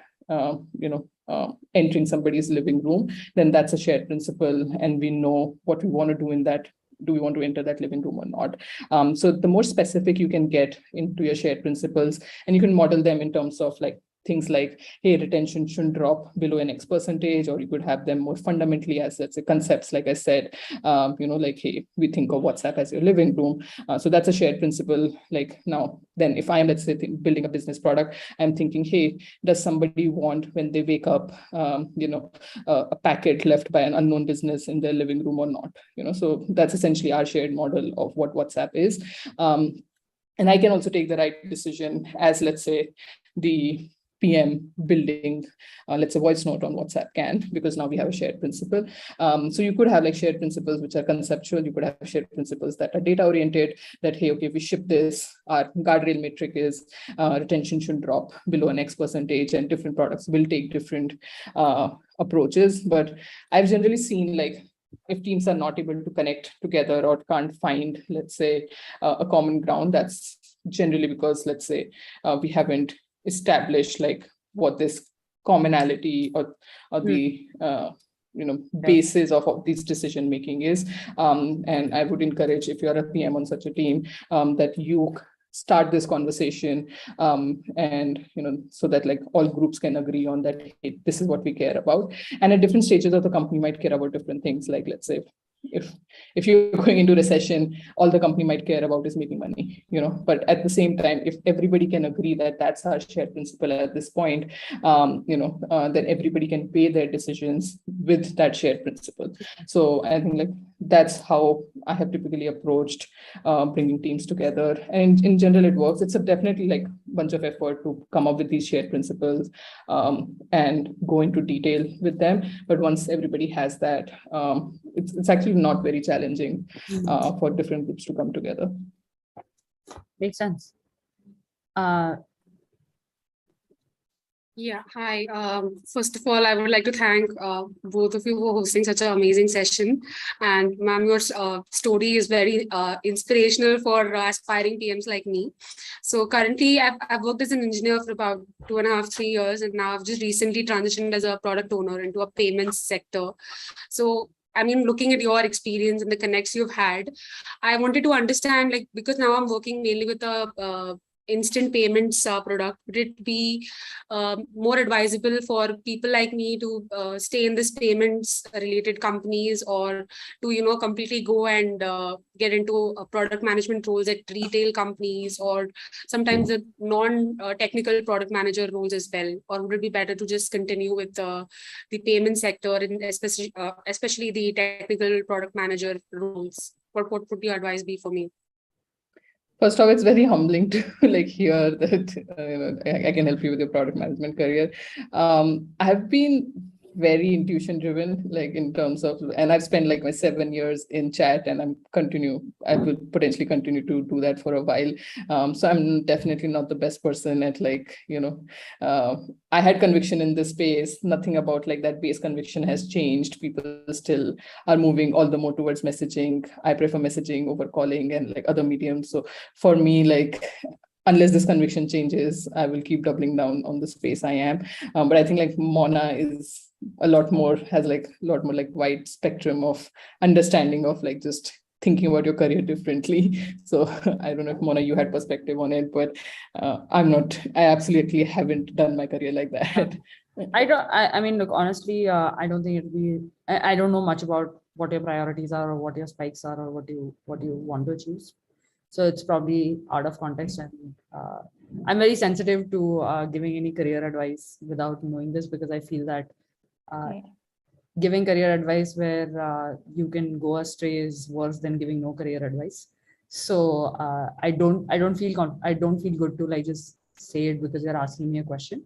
entering somebody's living room, then that's a shared principle, and we know what we want to do in that do we want to enter that living room or not? So the more specific you can get into your shared principles, and you can model them in terms of like things like, hey, retention shouldn't drop below an X percentage, or you could have them more fundamentally as, let's say, concepts, like I said, like, hey, we think of WhatsApp as your living room. So that's a shared principle. Like now, then if I'm, let's say, building a business product, I'm thinking, hey, does somebody want, when they wake up, a packet left by an unknown business in their living room or not? So that's essentially our shared model of what WhatsApp is. And I can also take the right decision as, let's say, the PM building, let's say, voice note on WhatsApp can, because now we have a shared principle. So you could have like shared principles which are conceptual. You could have shared principles that are data oriented, that, hey, okay, if we ship this, our guardrail metric is retention should drop below an X percentage, and different products will take different approaches. But I've generally seen, like, if teams are not able to connect together or can't find, let's say, a common ground, that's generally because, let's say, we haven't established like what this commonality or the basis of this decision making is. And I would encourage, if you're a PM on such a team, that you start this conversation, and so that like all groups can agree on that, hey, this is what we care about. And at different stages of the company might care about different things. Like, let's say, if you're going into recession, all the company might care about is making money, but at the same time, if everybody can agree that that's our shared principle at this point, then everybody can pay their decisions with that shared principle. So I think like that's how I have typically approached bringing teams together. And in general, it works. It's definitely like a bunch of effort to come up with these shared principles and go into detail with them. But once everybody has that, it's actually not very challenging for different groups to come together. Makes sense. Yeah, hi. First of all, I would like to thank both of you for hosting such an amazing session. And ma'am, your story is very inspirational for aspiring PMs like me. So currently, I've worked as an engineer for about 2.5, 3 years, and now I've just recently transitioned as a product owner into a payments sector. So I mean, looking at your experience and the connects you've had, I wanted to understand, like, because now I'm working mainly with a instant payments product, would it be more advisable for people like me to stay in this payments related companies, or to completely go and get into product management roles at retail companies, or sometimes the non-technical product manager roles as well? Or would it be better to just continue with the payment sector, and especially the technical product manager roles? What would your advice be for me? First off, it's very humbling to like hear that I can help you with your product management career. I have been very intuition driven, like in terms of, and I've spent like my 7 years in chat, and I will potentially continue to do that for a while. So I'm definitely not the best person at like, I had conviction in this space. Nothing about like that base conviction has changed. People still are moving all the more towards messaging. I prefer messaging over calling and like other mediums. So for me, like, unless this conviction changes, I will keep doubling down on the space I am. But I think like Mona has a lot more like wide spectrum of understanding of like just thinking about your career differently. So I don't know if Mona, you had perspective on it, but I absolutely haven't done my career like that. I mean, look, honestly, I don't think it'll be, I don't know much about what your priorities are, or what your spikes are, or what you want to achieve. So it's probably out of context, and I'm very sensitive to giving any career advice without knowing this, because I feel that giving career advice where you can go astray is worse than giving no career advice. So I don't feel good to like just say it because you're asking me a question.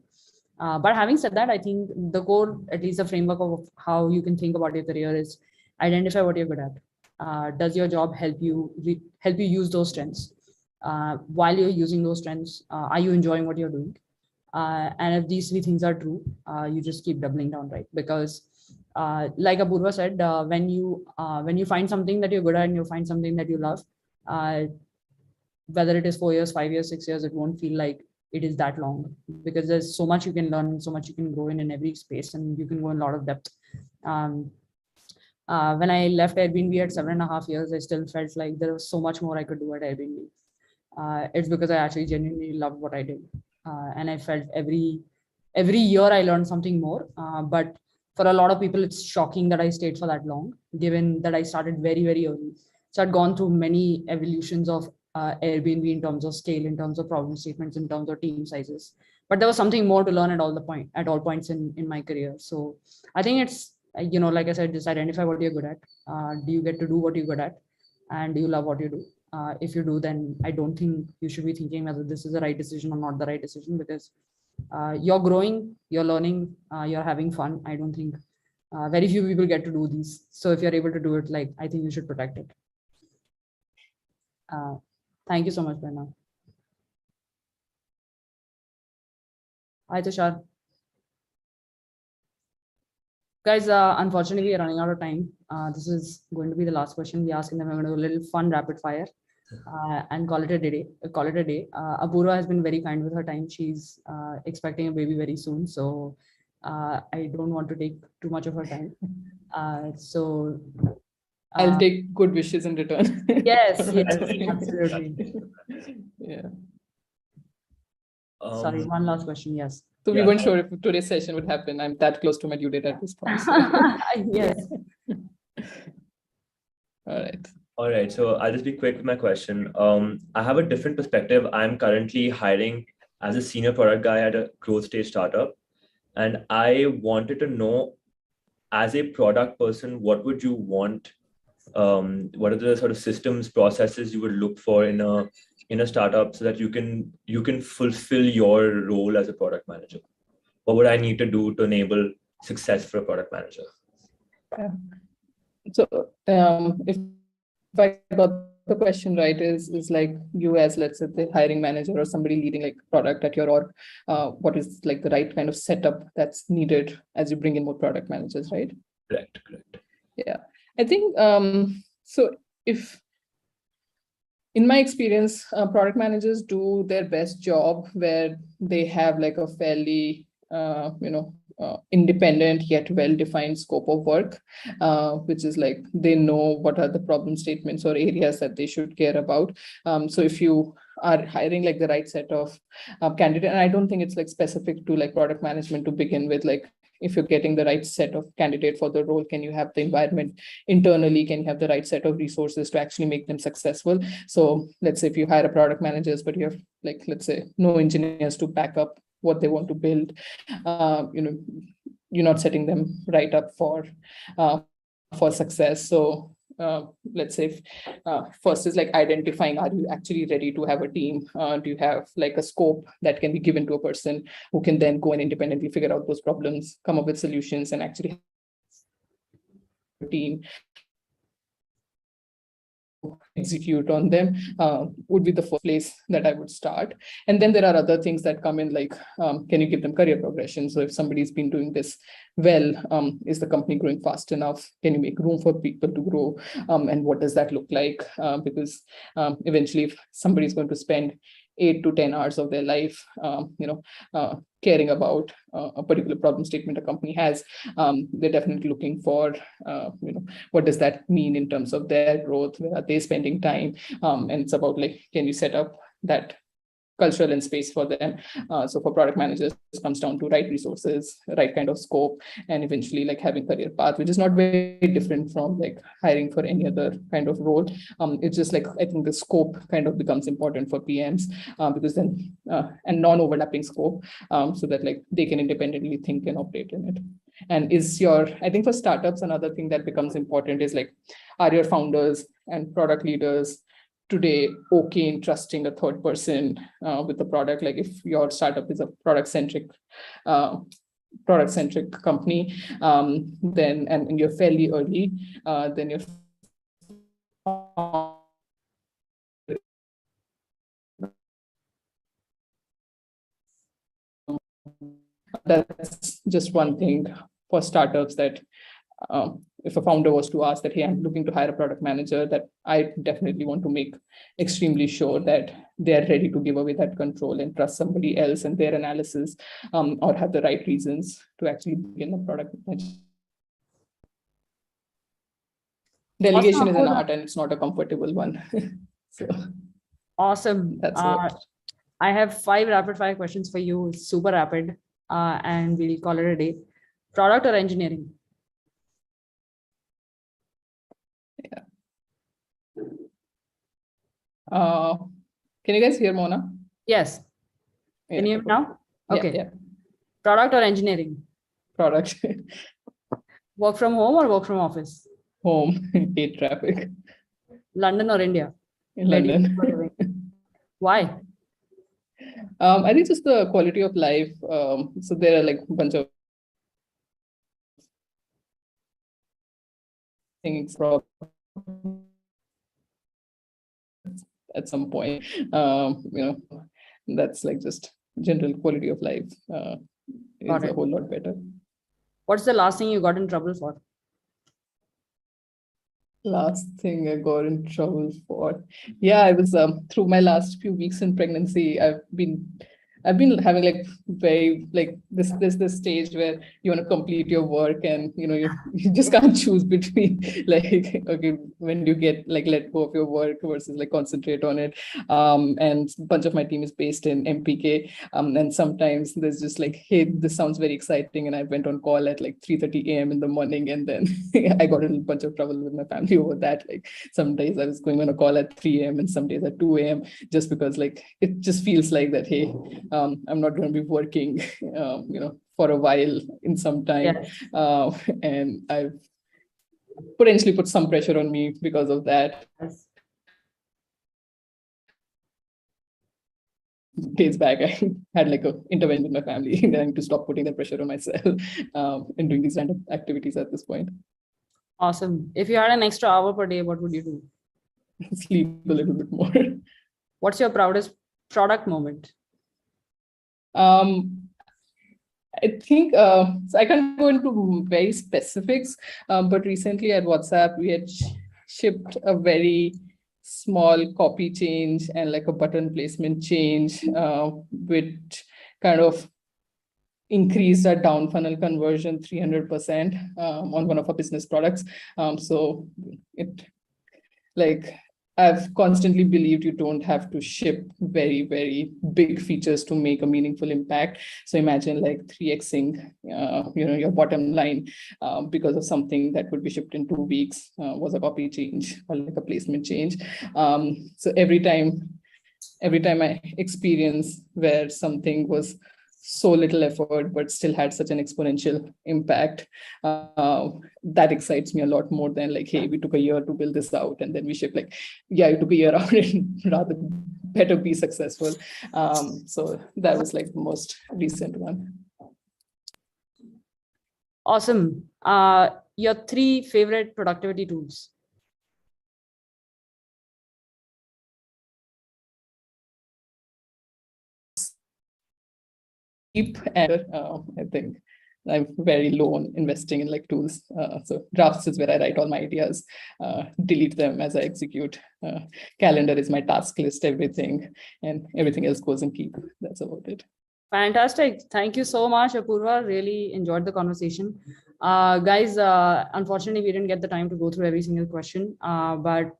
But having said that, I think the core, at least the framework of how you can think about your career, is identify what you're good at. Does your job help you use those strengths? While you're using those strengths, are you enjoying what you're doing? And if these three things are true, you just keep doubling down, right? Because like Apurva said, when you find something that you're good at and you find something that you love, whether it is 4 years, 5 years, 6 years, it won't feel like it is that long, because there's so much you can learn, so much you can grow in every space, and you can go in a lot of depth. When I left Airbnb at 7.5 years, I still felt like there was so much more I could do at Airbnb. It's because I actually genuinely loved what I did. And I felt every year I learned something more. But for a lot of people, it's shocking that I stayed for that long, given that I started very, very early. So I'd gone through many evolutions of Airbnb in terms of scale, in terms of problem statements, in terms of team sizes. But there was something more to learn at all points in my career. So I think it's, like I said, just identify what you're good at. Do you get to do what you're good at? And do you love what you do? If you do, then I don't think you should be thinking whether this is the right decision or not the right decision, because you're growing, you're learning, you're having fun. I don't think very few people get to do these. So if you're able to do it, like, I think you should protect it. Thank you so much, Brenna. Hi, Tushar. Guys, unfortunately, we are running out of time. This is going to be the last question we ask, and then we're going to do a little fun rapid fire and call it a day. Apurva has been very kind with her time. She's expecting a baby very soon, so I don't want to take too much of her time. I'll take good wishes in return. Yes, absolutely. Yeah. Sorry, one last question. Yes. So we weren't sure if today's session would happen. I'm that close to my due date at this point. So. Yes. All right. So I'll just be quick with my question. I have a different perspective. I'm currently hiring as a senior product guy at a growth stage startup. And I wanted to know, as a product person, what would you want? What are the sort of systems, processes you would look for in a startup so that you can fulfill your role as a product manager? What would I need to do to enable success for a product manager? So if I got the question right, is like you as, let's say, the hiring manager or somebody leading like product at your org, what is like the right kind of setup that's needed as you bring in more product managers, right? Correct. Yeah, I think so. If in my experience, product managers do their best job where they have like a fairly independent yet well-defined scope of work, which is like they know what are the problem statements or areas that they should care about. So if you are hiring like the right set of candidate, and I don't think it's like specific to like product management to begin with, like if you're getting the right set of candidate for the role, can you have the environment internally? Can you have the right set of resources to actually make them successful? So let's say if you hire a product managers, but you have like, let's say, no engineers to back up what they want to build, you're not setting them right up for success. So let's say first is like identifying, are you actually ready to have a team? Do you have like a scope that can be given to a person who can then go and independently figure out those problems, come up with solutions, and actually have a team execute on them? Would be the first place that I would start. And then there are other things that come in, like can you give them career progression? So if somebody's been doing this well, is the company growing fast enough? Can you make room for people to grow? And what does that look like? Because eventually if somebody's going to spend 8 to 10 hours of their life, caring about a particular problem statement a company has, they're definitely looking for, what does that mean in terms of their growth? Where are they spending time? And it's about like, can you set up that cultural and space for them? So for product managers, it comes down to right resources, right kind of scope, and eventually like having career path, which is not very different from like hiring for any other kind of role. It's just like, I think the scope kind of becomes important for PMs, because then and non-overlapping scope, so that like they can independently think and operate in it. And I think for startups, another thing that becomes important is like, are your founders and product leaders today okay in trusting a third person with the product? Like if your startup is a product-centric company, then and you're fairly early, then you're that's just one thing for startups that if a founder was to ask that, hey, I'm looking to hire a product manager, that I definitely want to make extremely sure that they're ready to give away that control and trust somebody else and their analysis, or have the right reasons to actually begin a product manager. Delegation is an Apurva. art and it's not a comfortable one. So Awesome. that's what. I have 5 rapid fire questions for you. It's super rapid, and we'll call it a day. Product or engineering? Can you guys hear Mona? Yes. Can you hear me now? Okay. Yeah. Product or engineering? Product. Work from home or work from office? Home. Hate traffic. London or India? In London. Why? I think just the quality of life. So there are like a bunch of things at some point. That's like just general quality of life is a whole lot better. What's the last thing you got in trouble for? Last thing I got in trouble for. Yeah, I was through my last few weeks in pregnancy, I've been having like very like this stage where you want to complete your work and you just can't choose between like, okay, when do you get like let go of your work versus like concentrate on it. And a bunch of my team is based in MPK. And sometimes there's just like, hey, this sounds very exciting, and I went on call at like 3:30 a.m. in the morning, and then I got in a bunch of trouble with my family over that. Like some days I was going on a call at 3 a.m. and some days at 2 a.m. just because like it just feels like that, hey, I'm not going to be working, for a while in some time. Yes. And I've potentially put some pressure on me because of that. Yes. Days back, I had like an intervention with my family and I need to stop putting that pressure on myself and doing these random activities at this point. Awesome. If you had an extra hour per day, what would you do? Sleep a little bit more. What's your proudest product moment? I think so I can't go into very specifics, but recently at WhatsApp we had shipped a very small copy change and like a button placement change, which kind of increased our down funnel conversion 300% on one of our business products. So it like I've constantly believed you don't have to ship very, very big features to make a meaningful impact. So imagine like 3xing, your bottom line because of something that would be shipped in 2 weeks was a copy change or like a placement change. So every time I experience where something was so little effort, but still had such an exponential impact, that excites me a lot more than like, hey, we took a year to build this out and then we ship. Like, yeah, it took a year out and rather better be successful. So that was like the most recent one. Awesome. Your 3 favorite productivity tools? And I think I'm very low on investing in like tools. So drafts is where I write all my ideas, delete them as I execute. Calendar is my task list, everything, and everything else goes in keep. That's about it. Fantastic. Thank you so much, Apurva. Really enjoyed the conversation. Guys, unfortunately, we didn't get the time to go through every single question, but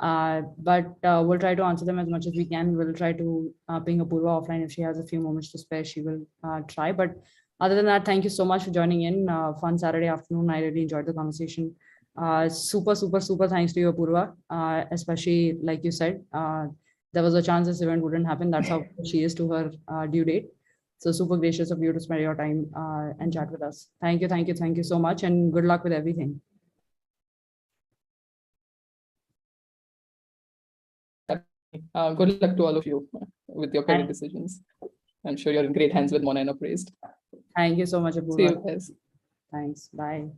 we'll try to answer them as much as we can. We'll try to ping Apurva offline. If she has a few moments to spare, she will try. But other than that, thank you so much for joining in. Fun Saturday afternoon. I really enjoyed the conversation. Super thanks to you, Apurva. Especially like you said, there was a chance this event wouldn't happen. That's how she is to her due date. So super gracious of you to spend your time and chat with us. Thank you so much, and good luck with everything. Good luck to all of you with your career decisions. I'm sure you're in great hands with Mona and Upraised. Thank you so much, Apurva. See you guys. Thanks. Bye.